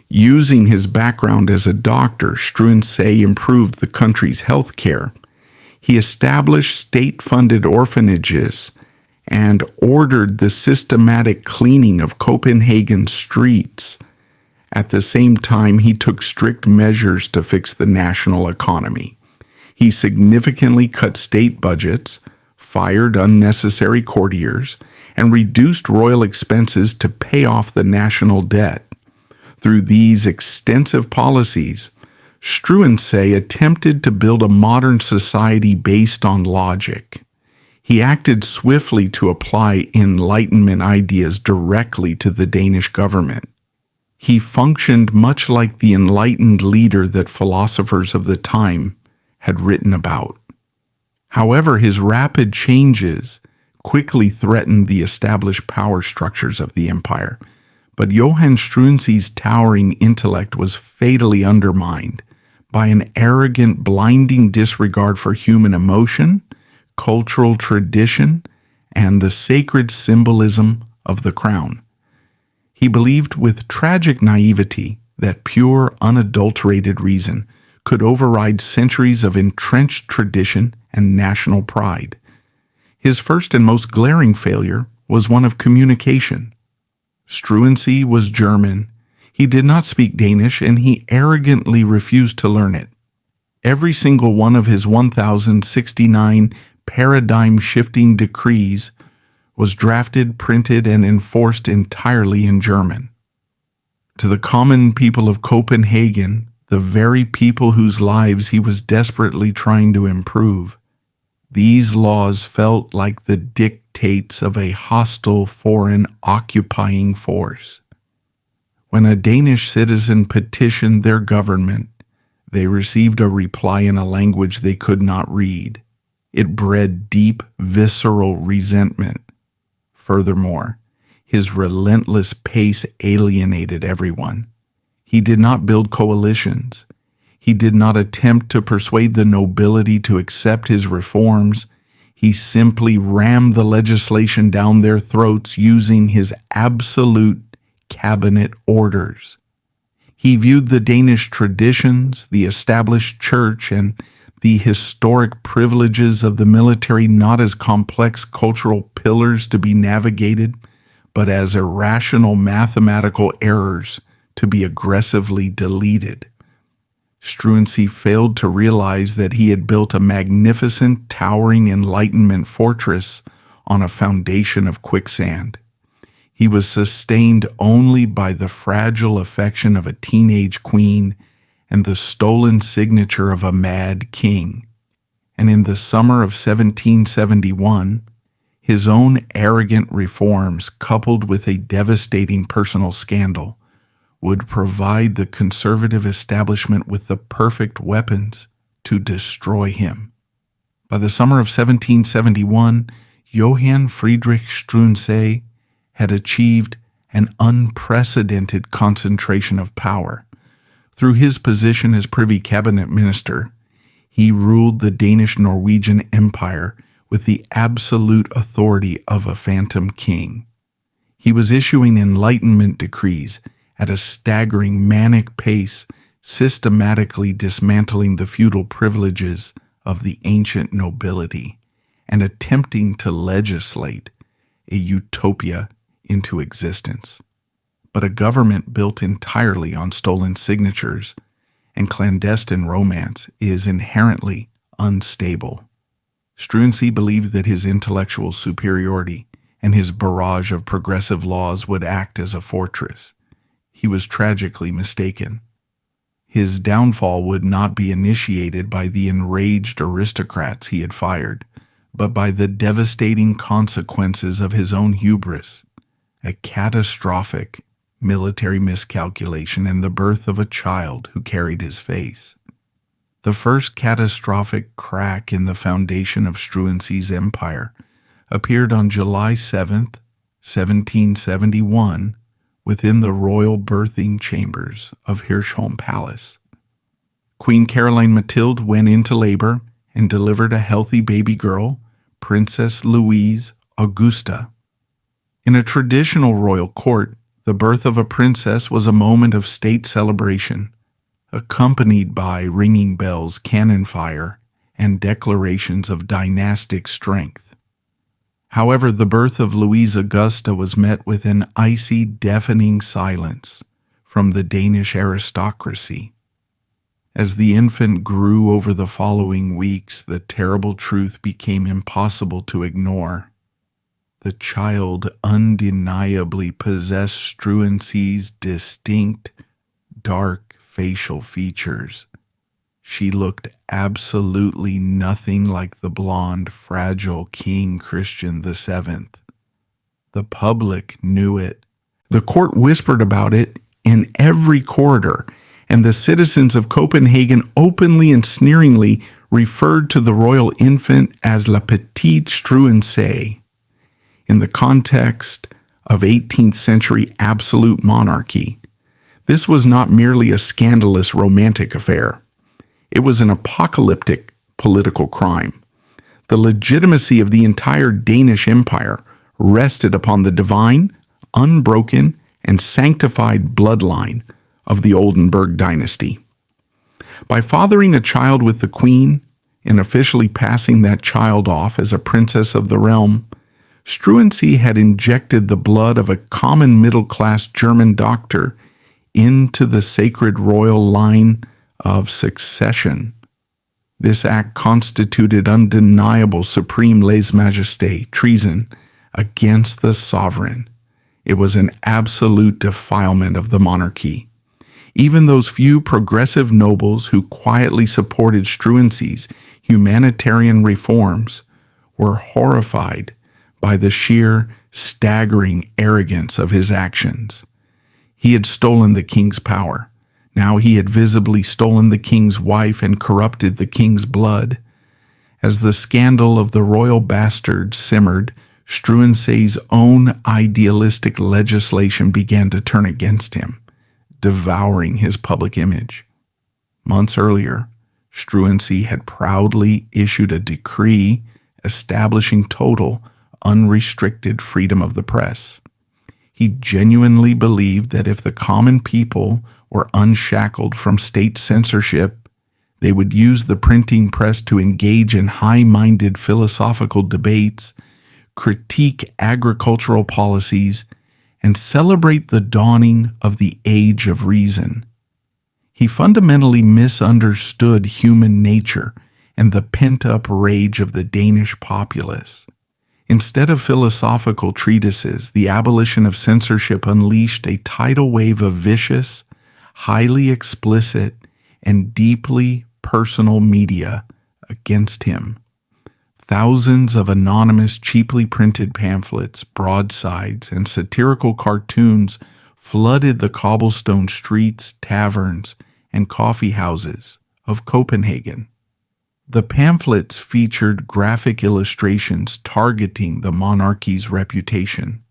Speaker 1: Using his background as a doctor, Struensee improved the country's health care. He established state-funded orphanages and ordered the systematic cleaning of Copenhagen's streets. At the same time, he took strict measures to fix the national economy. He significantly cut state budgets, fired unnecessary courtiers, and reduced royal expenses to pay off the national debt. Through these extensive policies, Struensee attempted to build a modern society based on logic. He acted swiftly to apply Enlightenment ideas directly to the Danish government. He functioned much like the enlightened leader that philosophers of the time had written about. However, his rapid changes quickly threatened the established power structures of the empire, but Johann Struensee's towering intellect was fatally undermined by an arrogant, blinding disregard for human emotion, cultural tradition, and the sacred symbolism of the crown. He believed with tragic naivety that pure, unadulterated reason could override centuries of entrenched tradition and national pride. His first and most glaring failure was one of communication. Struensee was German. He did not speak Danish, and he arrogantly refused to learn it. Every single one of his 1,069 paradigm-shifting decrees was drafted, printed, and enforced entirely in German. To the common people of Copenhagen, the very people whose lives he was desperately trying to improve, these laws felt like the dictates of a hostile foreign occupying force. When a Danish citizen petitioned their government, they received a reply in a language they could not read. It bred deep, visceral resentment. Furthermore, his relentless pace alienated everyone. He did not build coalitions. He did not attempt to persuade the nobility to accept his reforms. He simply rammed the legislation down their throats using his absolute cabinet orders. He viewed the Danish traditions, the established church, and the historic privileges of the military not as complex cultural pillars to be navigated, but as irrational mathematical errors to be aggressively deleted. Struensee failed to realize that he had built a magnificent, towering Enlightenment fortress on a foundation of quicksand. He was sustained only by the fragile affection of a teenage queen and the stolen signature of a mad king. And in the summer of 1771, his own arrogant reforms, coupled with a devastating personal scandal, would provide the conservative establishment with the perfect weapons to destroy him. By the summer of 1771, Johann Friedrich Struensee had achieved an unprecedented concentration of power. Through his position as Privy Cabinet Minister, he ruled the Danish-Norwegian Empire with the absolute authority of a phantom king. He was issuing Enlightenment decrees at a staggering, manic pace, systematically dismantling the feudal privileges of the ancient nobility and attempting to legislate a utopia into existence. but a government built entirely on stolen signatures and clandestine romance is inherently unstable. Struensee believed that his intellectual superiority and his barrage of progressive laws would act as a fortress. He was tragically mistaken. His downfall would not be initiated by the enraged aristocrats he had fired, but by the devastating consequences of his own hubris, a catastrophic military miscalculation and the birth of a child who carried his face. The first catastrophic crack in the foundation of Struensee's empire appeared on July 7th, 1771, within the royal birthing chambers of Hirschholm Palace. Queen Caroline Mathilde went into labor and delivered a healthy baby girl, Princess Louise Augusta. In a traditional royal court, the birth of a princess was a moment of state celebration, accompanied by ringing bells, cannon fire, and declarations of dynastic strength. However, the birth of Louise Augusta was met with an icy, deafening silence from the Danish aristocracy. As the infant grew over the following weeks, the terrible truth became impossible to ignore. The child undeniably possessed Struensee's distinct, dark facial features. She looked absolutely nothing like the blonde, fragile King Christian VII. The public knew it. The court whispered about it in every corridor, and the citizens of Copenhagen openly and sneeringly referred to the royal infant as La Petite Struensee. In the context of 18th century absolute monarchy, this was not merely a scandalous romantic affair. It was an apocalyptic political crime. The legitimacy of the entire Danish empire rested upon the divine, unbroken, and sanctified bloodline of the Oldenburg dynasty. By fathering a child with the queen and officially passing that child off as a princess of the realm, Struensee had injected the blood of a common middle-class German doctor into the sacred royal line of succession. This act constituted undeniable supreme lèse-majesté, treason, against the sovereign. It was an absolute defilement of the monarchy. Even those few progressive nobles who quietly supported Struensee's humanitarian reforms were horrified by the sheer, staggering arrogance of his actions. He had stolen the king's power. Now he had visibly stolen the king's wife and corrupted the king's blood. As the scandal of the royal bastard simmered, Struensee's own idealistic legislation began to turn against him, devouring his public image. Months earlier, Struensee had proudly issued a decree establishing total, unrestricted freedom of the press. He genuinely believed that if the common people were unshackled from state censorship, they would use the printing press to engage in high-minded philosophical debates, critique agricultural policies, and celebrate the dawning of the age of reason. He fundamentally misunderstood human nature and the pent-up rage of the Danish populace. Instead of philosophical treatises, the abolition of censorship unleashed a tidal wave of vicious, highly explicit, and deeply personal media against him. Thousands of anonymous, cheaply printed pamphlets, broadsides, and satirical cartoons flooded the cobblestone streets, taverns, and coffee houses of Copenhagen. The pamphlets featured graphic illustrations targeting the monarchy's reputation.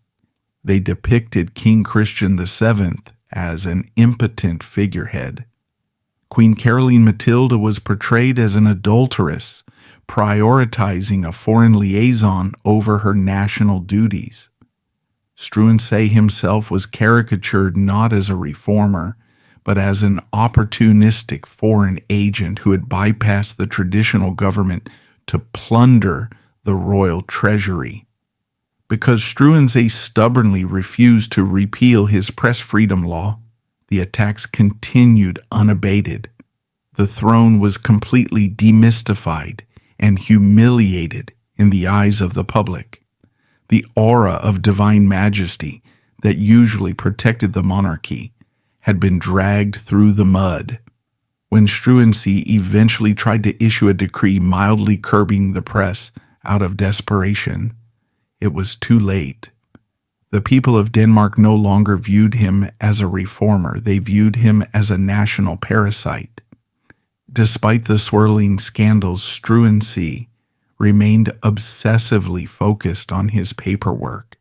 Speaker 1: They depicted King Christian VII as an impotent figurehead. Queen Caroline Mathilde was portrayed as an adulteress, prioritizing a foreign liaison over her national duties. Struensee himself was caricatured not as a reformer, but as an opportunistic foreign agent who had bypassed the traditional government to plunder the royal treasury. Because Struensee stubbornly refused to repeal his press freedom law, the attacks continued unabated. The throne was completely demystified and humiliated in the eyes of the public. The aura of divine majesty that usually protected the monarchy had been dragged through the mud. When Struensee eventually tried to issue a decree mildly curbing the press out of desperation, it was too late. The people of Denmark no longer viewed him as a reformer. They viewed him as a national parasite. Despite the swirling scandals, Struensee remained obsessively focused on his paperwork.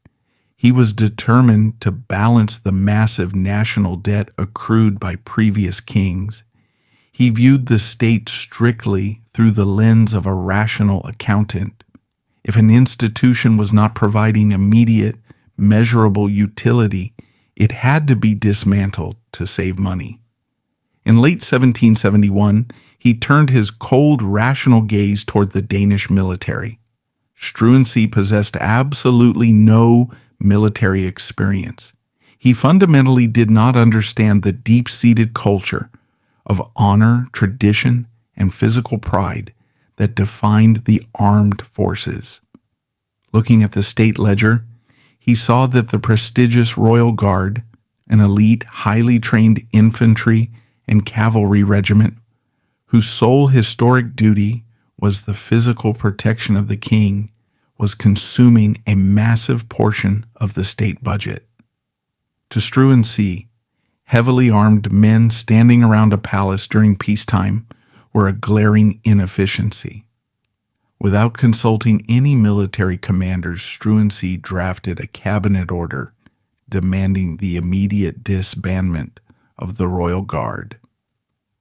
Speaker 1: He was determined to balance the massive national debt accrued by previous kings. He viewed the state strictly through the lens of a rational accountant. If an institution was not providing immediate, measurable utility, it had to be dismantled to save money. In late 1771, he turned his cold, rational gaze toward the Danish military. Struensee possessed absolutely no military experience. He fundamentally did not understand the deep-seated culture of honor, tradition, and physical pride that defined the armed forces. Looking at the state ledger, he saw that the prestigious Royal Guard, an elite, highly trained infantry and cavalry regiment, whose sole historic duty was the physical protection of the king, was consuming a massive portion of the state budget. To Struensee, heavily armed men standing around a palace during peacetime were a glaring inefficiency. Without consulting any military commanders, Struensee drafted a cabinet order demanding the immediate disbandment of the Royal Guard.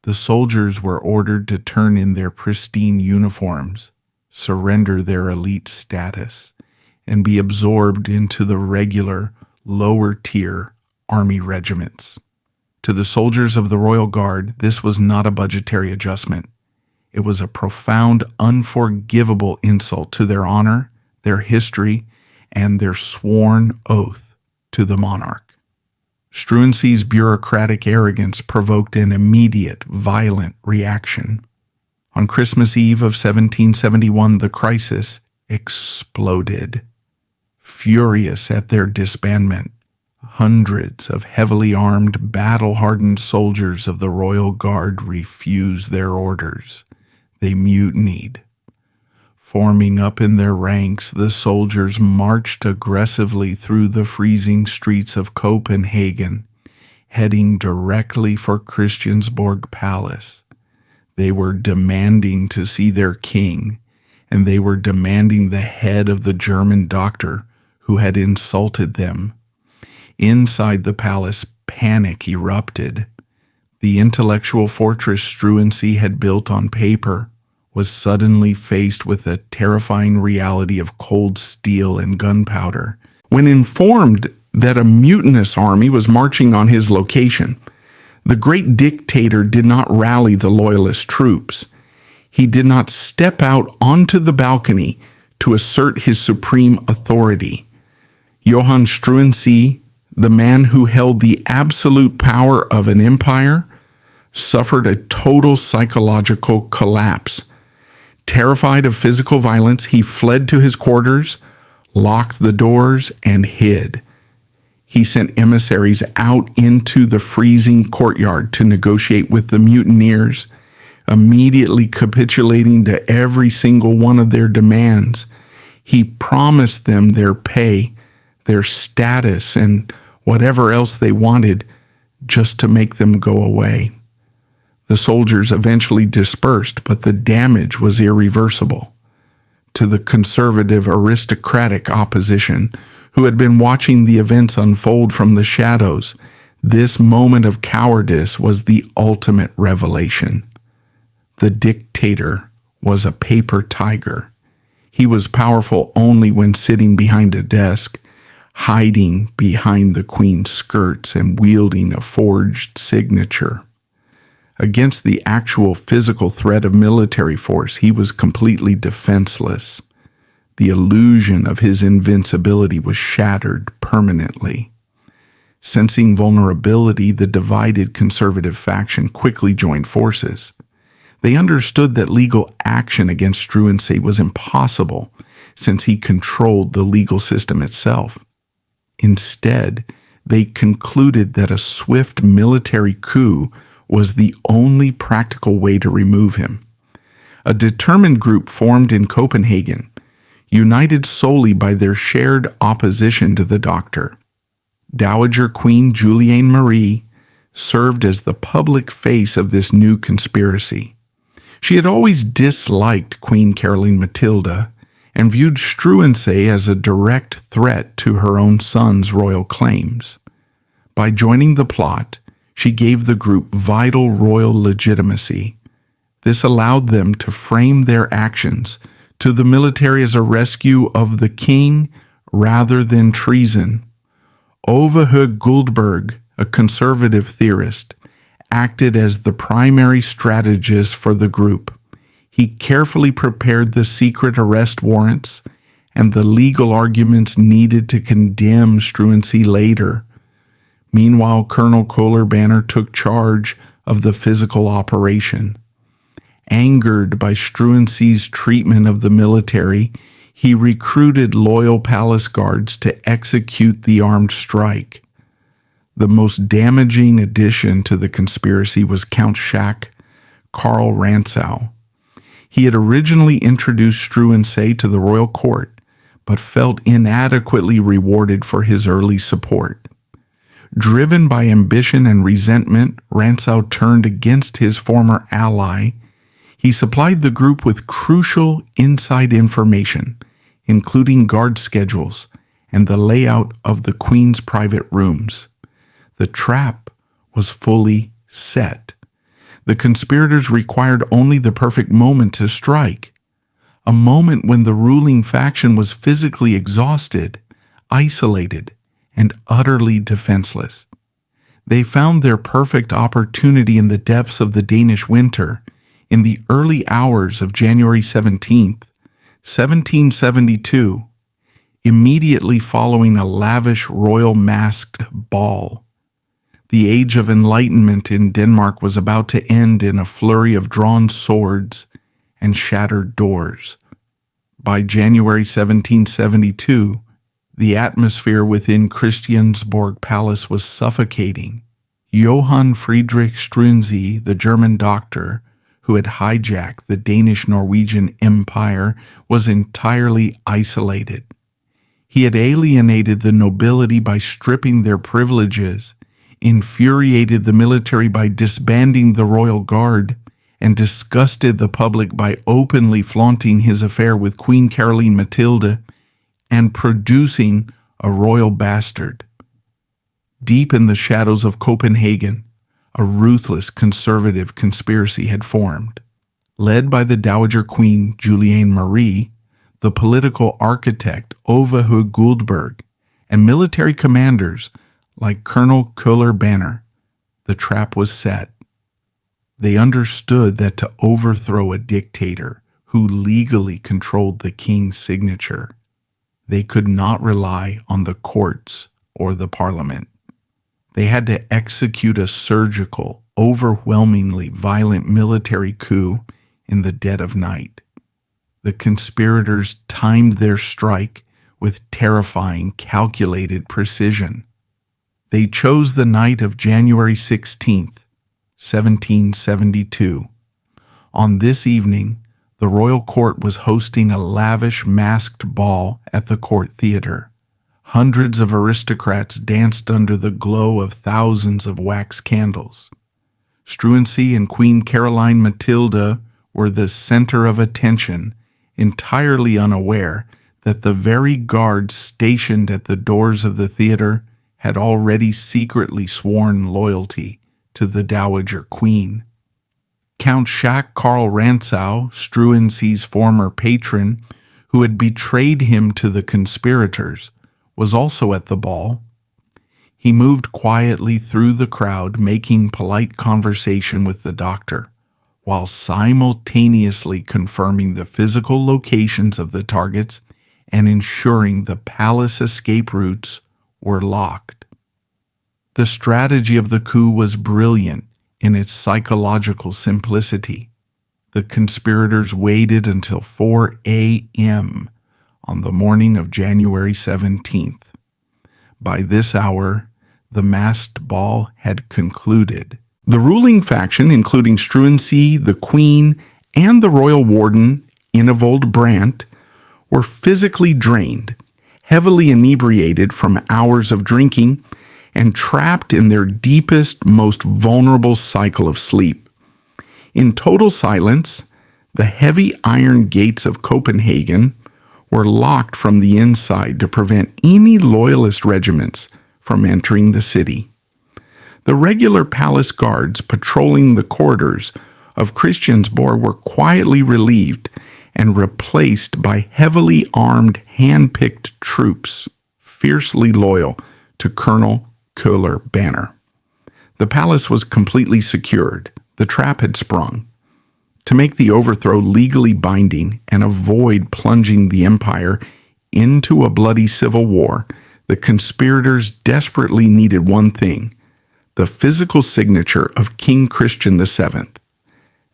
Speaker 1: The soldiers were ordered to turn in their pristine uniforms, surrender their elite status, and be absorbed into the regular, lower-tier army regiments. To the soldiers of the Royal Guard, this was not a budgetary adjustment. It was a profound, unforgivable insult to their honor, their history, and their sworn oath to the monarch. Struensee's bureaucratic arrogance provoked an immediate, violent reaction. On Christmas Eve of 1771, the crisis exploded. Furious at their disbandment, hundreds of heavily armed, battle-hardened soldiers of the Royal Guard refused their orders. They mutinied. Forming up in their ranks, the soldiers marched aggressively through the freezing streets of Copenhagen, heading directly for Christiansborg Palace. They were demanding to see their king, and they were demanding the head of the German doctor who had insulted them. Inside the palace, panic erupted. The intellectual fortress Struensee had built on paper was suddenly faced with the terrifying reality of cold steel and gunpowder. When informed that a mutinous army was marching on his location, the great dictator did not rally the loyalist troops. He did not step out onto the balcony to assert his supreme authority. Johann Struensee, the man who held the absolute power of an empire, suffered a total psychological collapse. Terrified of physical violence, he fled to his quarters, locked the doors, and hid. He sent emissaries out into the freezing courtyard to negotiate with the mutineers, immediately capitulating to every single one of their demands. He promised them their pay, their status, and whatever else they wanted, just to make them go away. The soldiers eventually dispersed, but the damage was irreversible. To the conservative aristocratic opposition, who had been watching the events unfold from the shadows, this moment of cowardice was the ultimate revelation. The dictator was a paper tiger. He was powerful only when sitting behind a desk, hiding behind the queen's skirts and wielding a forged signature. Against the actual physical threat of military force, he was completely defenseless. The illusion of his invincibility was shattered permanently. Sensing vulnerability, the divided conservative faction quickly joined forces. They understood that legal action against Struensee was impossible since he controlled the legal system itself. Instead, they concluded that a swift military coup was the only practical way to remove him. A determined group formed in Copenhagen, united solely by their shared opposition to the doctor. Dowager Queen Juliane Marie served as the public face of this new conspiracy. She had always disliked Queen Caroline Matilda and viewed Struensee as a direct threat to her own son's royal claims. By joining the plot, she gave the group vital royal legitimacy. This allowed them to frame their actions to the military as a rescue of the king rather than treason. Ove Guldberg, a conservative theorist, acted as the primary strategist for the group. He carefully prepared the secret arrest warrants and the legal arguments needed to condemn Struensee later. Meanwhile, Colonel Kohler Banner took charge of the physical operation. Angered by Struensee's treatment of the military, he recruited loyal palace guards to execute the armed strike. The most damaging addition to the conspiracy was Count Schack Karl Rantzau. He had originally introduced Struensee to the royal court, but felt inadequately rewarded for his early support. Driven by ambition and resentment, Rantzau turned against his former ally. He supplied the group with crucial inside information, including guard schedules and the layout of the Queen's private rooms. The trap was fully set. The conspirators required only the perfect moment to strike, a moment when the ruling faction was physically exhausted, isolated, and utterly defenseless. They found their perfect opportunity in the depths of the Danish winter, in the early hours of January 17th, 1772, immediately following a lavish royal masked ball. The age of Enlightenment in Denmark was about to end in a flurry of drawn swords and shattered doors. By January 1772, the atmosphere within Christiansborg Palace was suffocating. Johann Friedrich Struensee, the German doctor who had hijacked the Danish-Norwegian Empire, was entirely isolated. He had alienated the nobility by stripping their privileges, infuriated the military by disbanding the royal guard, and disgusted the public by openly flaunting his affair with Queen Caroline Matilda and producing a royal bastard. Deep in the shadows of Copenhagen, a ruthless conservative conspiracy had formed. Led by the Dowager Queen Juliane Marie, the political architect Ove Guldberg, and military commanders like Colonel Kohler Banner, the trap was set. They understood that to overthrow a dictator who legally controlled the king's signature, they could not rely on the courts or the parliament. They had to execute a surgical, overwhelmingly violent military coup in the dead of night. The conspirators timed their strike with terrifying, calculated precision. They chose the night of January 16th, 1772. On this evening, the royal court was hosting a lavish masked ball at the court theater. Hundreds of aristocrats danced under the glow of thousands of wax candles. Struensee and Queen Caroline Matilda were the center of attention, entirely unaware that the very guards stationed at the doors of the theater had already secretly sworn loyalty to the Dowager Queen. Count Schack Karl Rantzau, Struensee's former patron, who had betrayed him to the conspirators, was also at the ball. He moved quietly through the crowd, making polite conversation with the doctor, while simultaneously confirming the physical locations of the targets and ensuring the palace escape routes were locked. The strategy of the coup was brilliant in its psychological simplicity. The conspirators waited until 4 a.m. on the morning of January 17th. By this hour, the masked ball had concluded. The ruling faction, including Struensee, the Queen, and the royal warden, Enevold Brandt, were physically drained, heavily inebriated from hours of drinking, and trapped in their deepest, most vulnerable cycle of sleep. In total silence, the heavy iron gates of Copenhagen were locked from the inside to prevent any loyalist regiments from entering the city. The regular palace guards patrolling the corridors of Christiansborg were quietly relieved and replaced by heavily armed, hand-picked troops, fiercely loyal to Colonel Köhler Banner. The palace was completely secured. The trap had sprung. To make the overthrow legally binding and avoid plunging the empire into a bloody civil war, the conspirators desperately needed one thing: the physical signature of King Christian VII.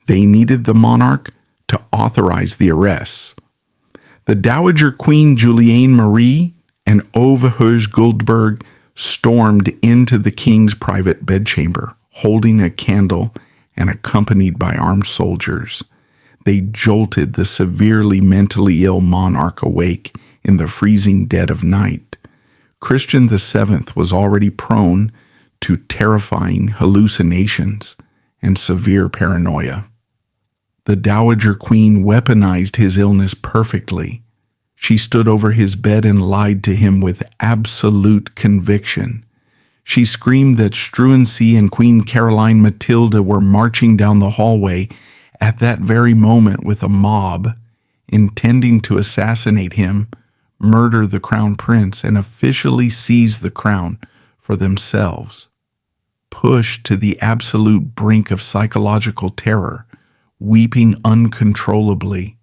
Speaker 1: They needed the monarch to authorize the arrests. The Dowager Queen Juliane Marie and Ove Høj Guldberg stormed into the king's private bedchamber, holding a candle and accompanied by armed soldiers. They jolted the severely mentally ill monarch awake in the freezing dead of night. Christian VII was already prone to terrifying hallucinations and severe paranoia. The Dowager Queen weaponized his illness perfectly. She stood over his bed and lied to him with absolute conviction. She screamed that Struensee and Queen Caroline Matilda were marching down the hallway at that very moment with a mob, intending to assassinate him, murder the crown prince, and officially seize the crown for themselves. Pushed to the absolute brink of psychological terror, weeping uncontrollably,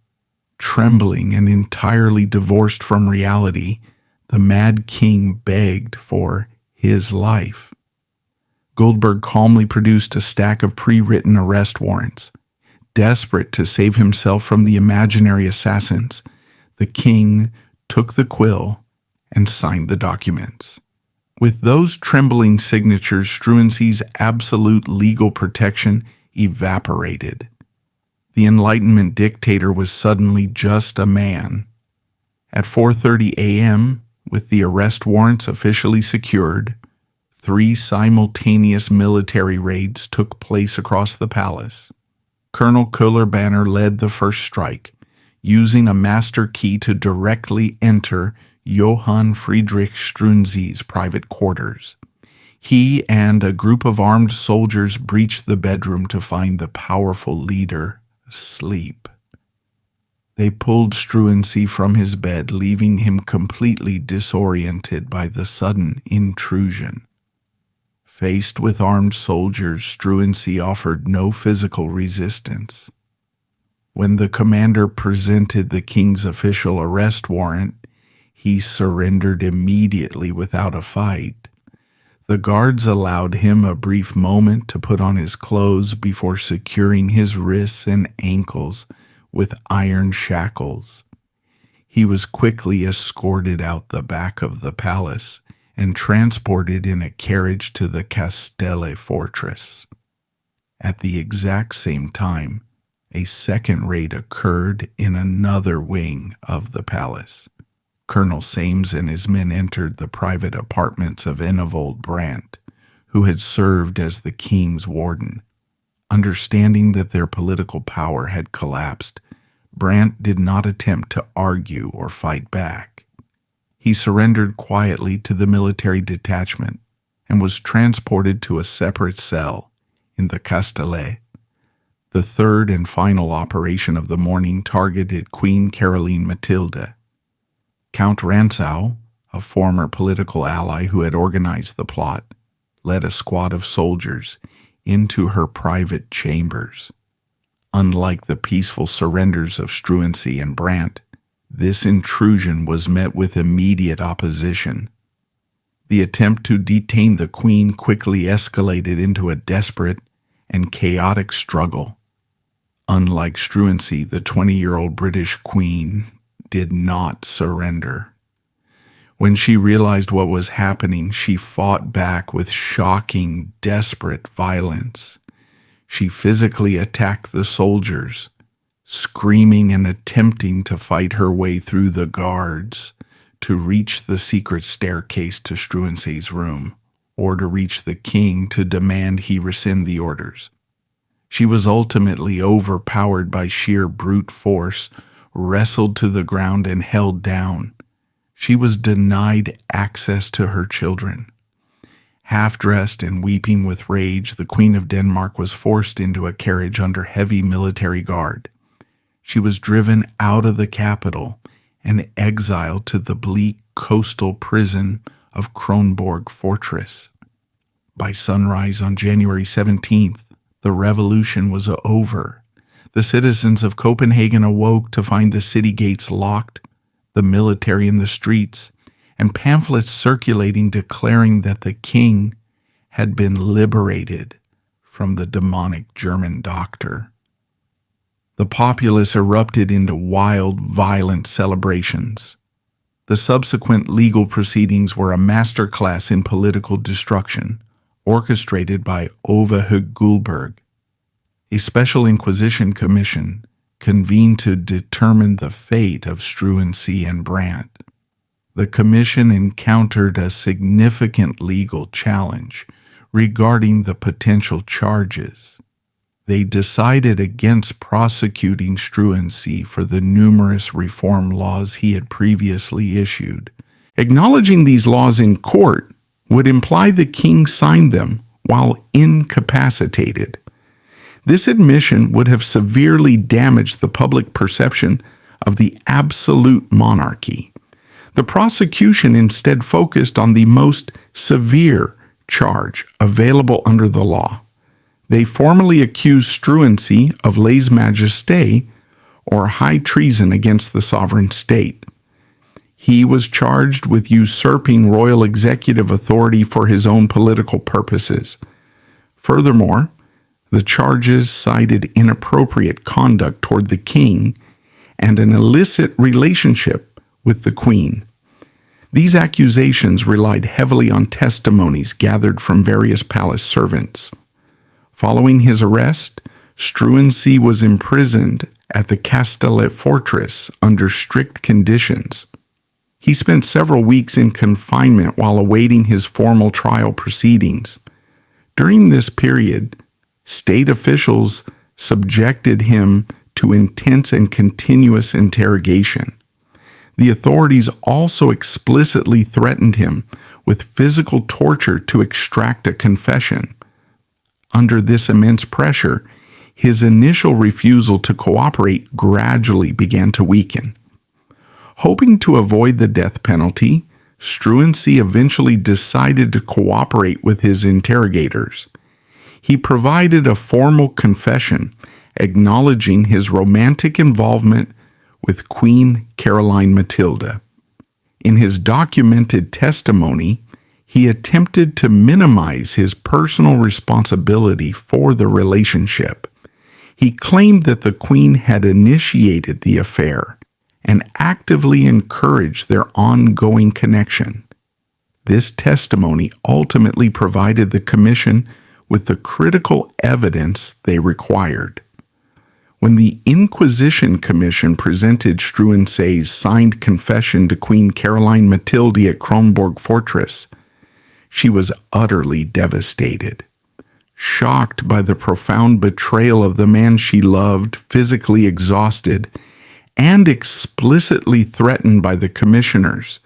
Speaker 1: trembling and entirely divorced from reality, the mad king begged for his life. Guldberg calmly produced a stack of pre-written arrest warrants. Desperate to save himself from the imaginary assassins, the king took the quill and signed the documents. With those trembling signatures, Struensee's absolute legal protection evaporated. The Enlightenment dictator was suddenly just a man. At 4:30 a.m., with the arrest warrants officially secured, 3 simultaneous military raids took place across the palace. Colonel Köhler Banner led the first strike, using a master key to directly enter Johann Friedrich Struensee's private quarters. He and a group of armed soldiers breached the bedroom to find the powerful leader asleep. They pulled Struensee from his bed, leaving him completely disoriented by the sudden intrusion. Faced with armed soldiers, Struensee offered no physical resistance. When the commander presented the king's official arrest warrant, he surrendered immediately without a fight. The guards allowed him a brief moment to put on his clothes before securing his wrists and ankles with iron shackles. He was quickly escorted out the back of the palace and transported in a carriage to the Castelle fortress. At the exact same time, a second raid occurred in another wing of the palace. Colonel Sames and his men entered the private apartments of Enevold Brandt, who had served as the king's warden. Understanding that their political power had collapsed, Brandt did not attempt to argue or fight back. He surrendered quietly to the military detachment and was transported to a separate cell in the Castelle. The third and final operation of the morning targeted Queen Caroline Matilda. Count Rantzau, a former political ally who had organized the plot, led a squad of soldiers into her private chambers. Unlike the peaceful surrenders of Struensee and Brandt, This intrusion was met with immediate opposition. The attempt to detain the Queen quickly escalated into a desperate and chaotic struggle. Unlike Struensee, the 20-year-old British Queen did not surrender. When she realized what was happening, she fought back with shocking, desperate violence. She physically attacked the soldiers, screaming and attempting to fight her way through the guards to reach the secret staircase to Struensee's room, or to reach the king to demand he rescind the orders. She was ultimately overpowered by sheer brute force, wrestled to the ground and held down. She was denied access to her children. Half-dressed and weeping with rage, the Queen of Denmark was forced into a carriage under heavy military guard. She was driven out of the capital and exiled to the bleak coastal prison of Kronborg Fortress. By sunrise on January 17th, the revolution was over. The citizens of Copenhagen awoke to find the city gates locked, the military in the streets, and pamphlets circulating declaring that the king had been liberated from the demonic German doctor. The populace erupted into wild, violent celebrations. The subsequent legal proceedings were a masterclass in political destruction, orchestrated by Ove Guldberg. A special Inquisition commission convened to determine the fate of Struensee and Brandt. The commission encountered a significant legal challenge regarding the potential charges. They decided against prosecuting Struensee for the numerous reform laws he had previously issued. Acknowledging these laws in court would imply the king signed them while incapacitated. This admission would have severely damaged the public perception of the absolute monarchy. The prosecution instead focused on the most severe charge available under the law. They formally accused Struensee of lèse-majesté, or high treason against the sovereign state. He was charged with usurping royal executive authority for his own political purposes. Furthermore, the charges cited inappropriate conduct toward the king and an illicit relationship with the queen. These accusations relied heavily on testimonies gathered from various palace servants. Following his arrest, Struensee was imprisoned at the Kastellet fortress under strict conditions. He spent several weeks in confinement while awaiting his formal trial proceedings. During this period, state officials subjected him to intense and continuous interrogation. The authorities also explicitly threatened him with physical torture to extract a confession. Under this immense pressure, his initial refusal to cooperate gradually began to weaken. Hoping to avoid the death penalty, Struensee eventually decided to cooperate with his interrogators. He provided a formal confession acknowledging his romantic involvement with Queen Caroline Matilda. In his documented testimony, he attempted to minimize his personal responsibility for the relationship. He claimed that the Queen had initiated the affair and actively encouraged their ongoing connection. This testimony ultimately provided the commission with the critical evidence they required. When the Inquisition Commission presented Struensee's signed confession to Queen Caroline Matilda at Kronborg Fortress, she was utterly devastated. Shocked by the profound betrayal of the man she loved, physically exhausted, and explicitly threatened by the commissioners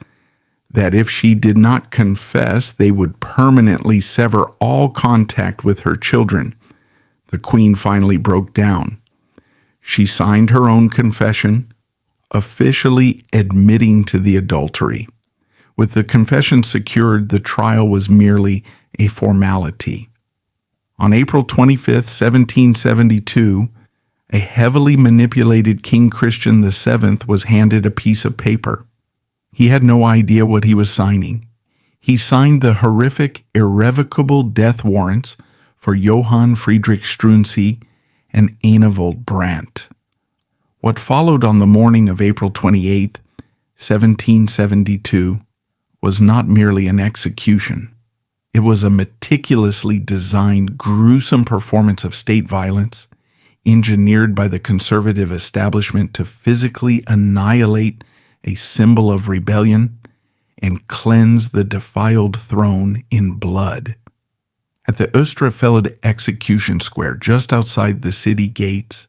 Speaker 1: that if she did not confess, they would permanently sever all contact with her children, the Queen finally broke down. She signed her own confession, officially admitting to the adultery. With the confession secured, the trial was merely a formality. On April 25, 1772, A heavily manipulated King Christian VII was handed a piece of paper. He had no idea what he was signing. He signed the horrific, irrevocable death warrants for Johann Friedrich Struensee and Enevold Brandt. What followed on the morning of April 28, 1772, was not merely an execution. It was a meticulously designed, gruesome performance of state violence, engineered by the conservative establishment to physically annihilate a symbol of rebellion and cleanse the defiled throne in blood. At the Osterfeld execution square just outside the city gates,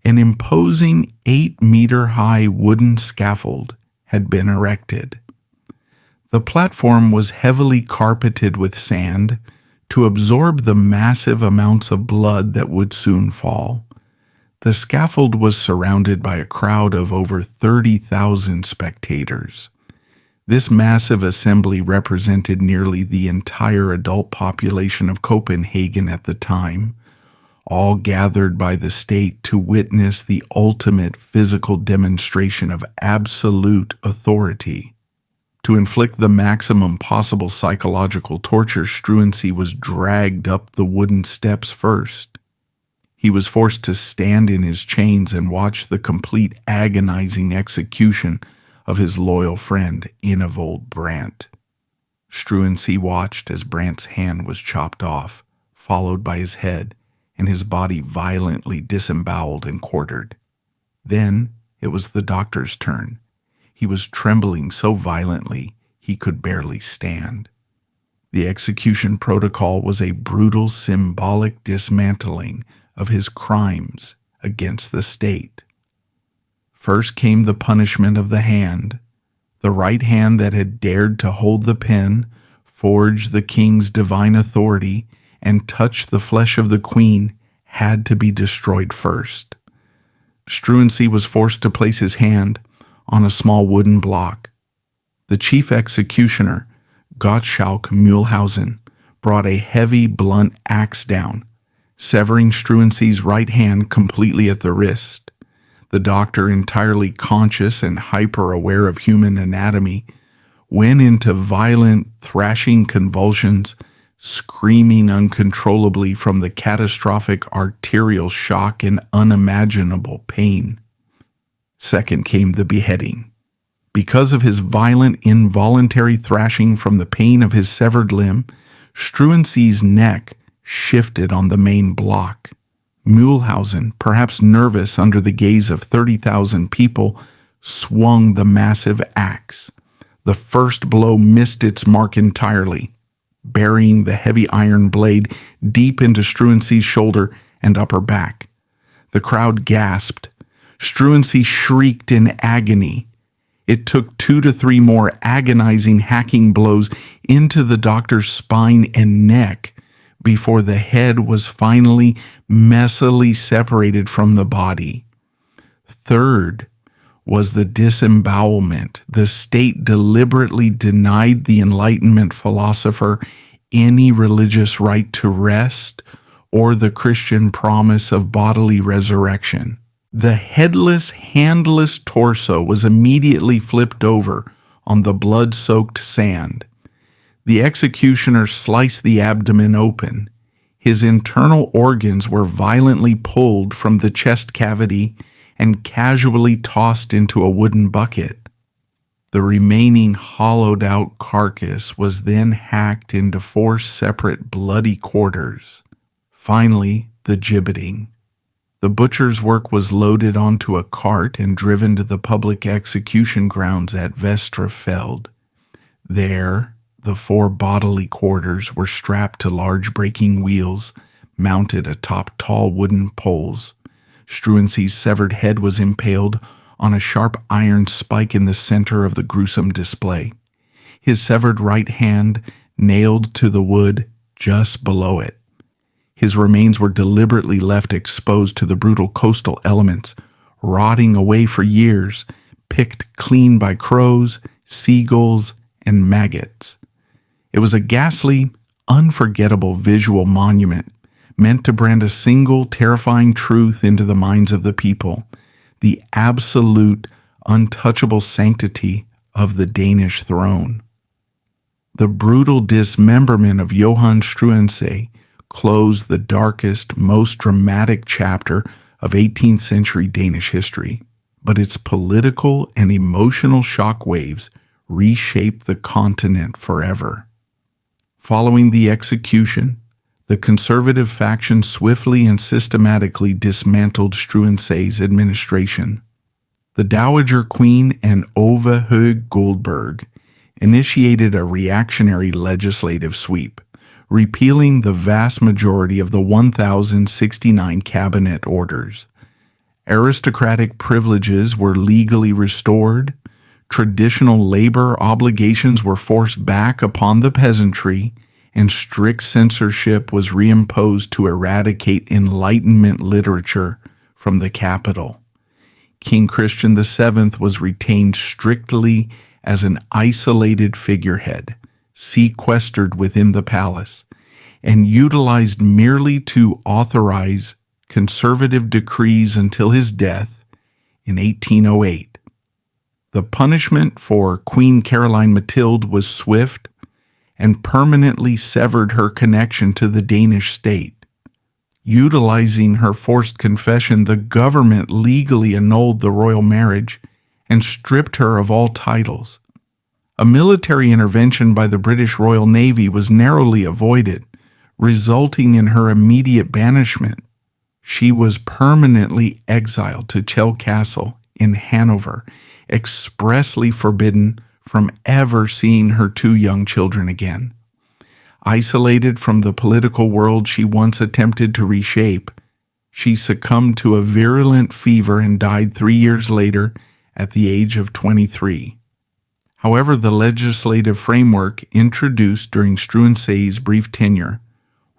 Speaker 1: an imposing 8-meter-high wooden scaffold had been erected. The platform was heavily carpeted with sand to absorb the massive amounts of blood that would soon fall. The scaffold was surrounded by a crowd of over 30,000 spectators. This massive assembly represented nearly the entire adult population of Copenhagen at the time, all gathered by the state to witness the ultimate physical demonstration of absolute authority. To inflict the maximum possible psychological torture, Struensee was dragged up the wooden steps first. He was forced to stand in his chains and watch the complete agonizing execution of his loyal friend Enevold Brandt. Struensee watched as Brandt's hand was chopped off, followed by his head, and his body violently disemboweled and quartered. Then it was the doctor's turn. He was trembling so violently he could barely stand. The execution protocol was a brutal symbolic dismantling of his crimes against the state. First came the punishment of the hand. The right hand that had dared to hold the pen, forge the king's divine authority, and touch the flesh of the queen had to be destroyed first. Struensee was forced to place his hand on a small wooden block. The chief executioner, Gottschalk Mühlhausen, brought a heavy, blunt axe down, severing Struensee's right hand completely at the wrist. The doctor, entirely conscious and hyper-aware of human anatomy, went into violent, thrashing convulsions, screaming uncontrollably from the catastrophic arterial shock and unimaginable pain. Second came the beheading. Because of his violent, involuntary thrashing from the pain of his severed limb, Struensee's neck shifted on the main block. Mühlhausen, perhaps nervous under the gaze of 30,000 people, swung the massive axe. The first blow missed its mark entirely, burying the heavy iron blade deep into Struensee's shoulder and upper back. The crowd gasped. Struensee shrieked in agony. It took 2 to 3 more agonizing hacking blows into the doctor's spine and neck before the head was finally messily separated from the body. Third was the disembowelment. The state deliberately denied the Enlightenment philosopher any religious right to rest or the Christian promise of bodily resurrection. The headless, handless torso was immediately flipped over on the blood-soaked sand. The executioner sliced the abdomen open. His internal organs were violently pulled from the chest cavity and casually tossed into a wooden bucket. The remaining hollowed-out carcass was then hacked into 4 separate bloody quarters. Finally, the gibbeting. The butcher's work was loaded onto a cart and driven to the public execution grounds at Westerfeld. There, the 4 bodily quarters were strapped to large braking wheels mounted atop tall wooden poles. Struensee's severed head was impaled on a sharp iron spike in the center of the gruesome display. His severed right hand nailed to the wood just below it. His remains were deliberately left exposed to the brutal coastal elements, rotting away for years, picked clean by crows, seagulls, and maggots. It was a ghastly, unforgettable visual monument, meant to brand a single terrifying truth into the minds of the people: the absolute, untouchable sanctity of the Danish throne. The brutal dismemberment of Johann Struensee closed the darkest, most dramatic chapter of 18th century Danish history, but its political and emotional shockwaves reshaped the continent forever. Following the execution, the conservative faction swiftly and systematically dismantled Struensee's administration. The Dowager Queen and Ove Høeg Goldberg initiated a reactionary legislative sweep, repealing the vast majority of the 1,069 cabinet orders. Aristocratic privileges were legally restored, traditional labor obligations were forced back upon the peasantry, and strict censorship was reimposed to eradicate Enlightenment literature from the capital. King Christian VII was retained strictly as an isolated figurehead, sequestered within the palace, and utilized merely to authorize conservative decrees until his death in 1808. The punishment for Queen Caroline Mathilde was swift and permanently severed her connection to the Danish state. Utilizing her forced confession, the government legally annulled the royal marriage and stripped her of all titles. A military intervention by the British Royal Navy was narrowly avoided, resulting in her immediate banishment. She was permanently exiled to Chell Castle in Hanover, expressly forbidden from ever seeing her two young children again. Isolated from the political world she once attempted to reshape, she succumbed to a virulent fever and died 3 years later at the age of 23. However, the legislative framework introduced during Struensee's brief tenure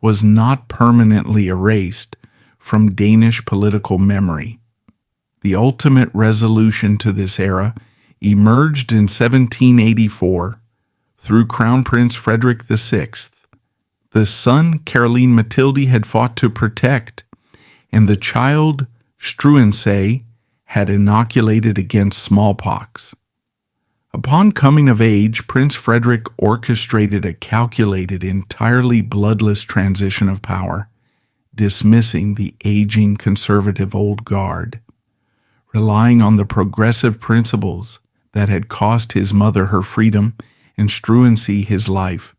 Speaker 1: was not permanently erased from Danish political memory. The ultimate resolution to this era emerged in 1784 through Crown Prince Frederick VI, the son Caroline Mathilde had fought to protect, and the child Struensee had inoculated against smallpox. Upon coming of age, Prince Frederick orchestrated a calculated, entirely bloodless transition of power, dismissing the aging conservative old guard. Relying on the progressive principles that had cost his mother her freedom and Struensee his life,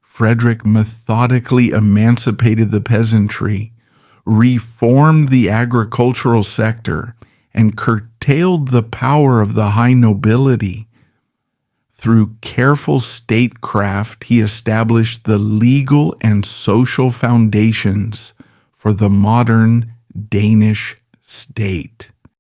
Speaker 1: Frederick methodically emancipated the peasantry, reformed the agricultural sector, and curtailed the power of the high nobility. Through careful statecraft, he established the legal and social foundations for the modern Danish state.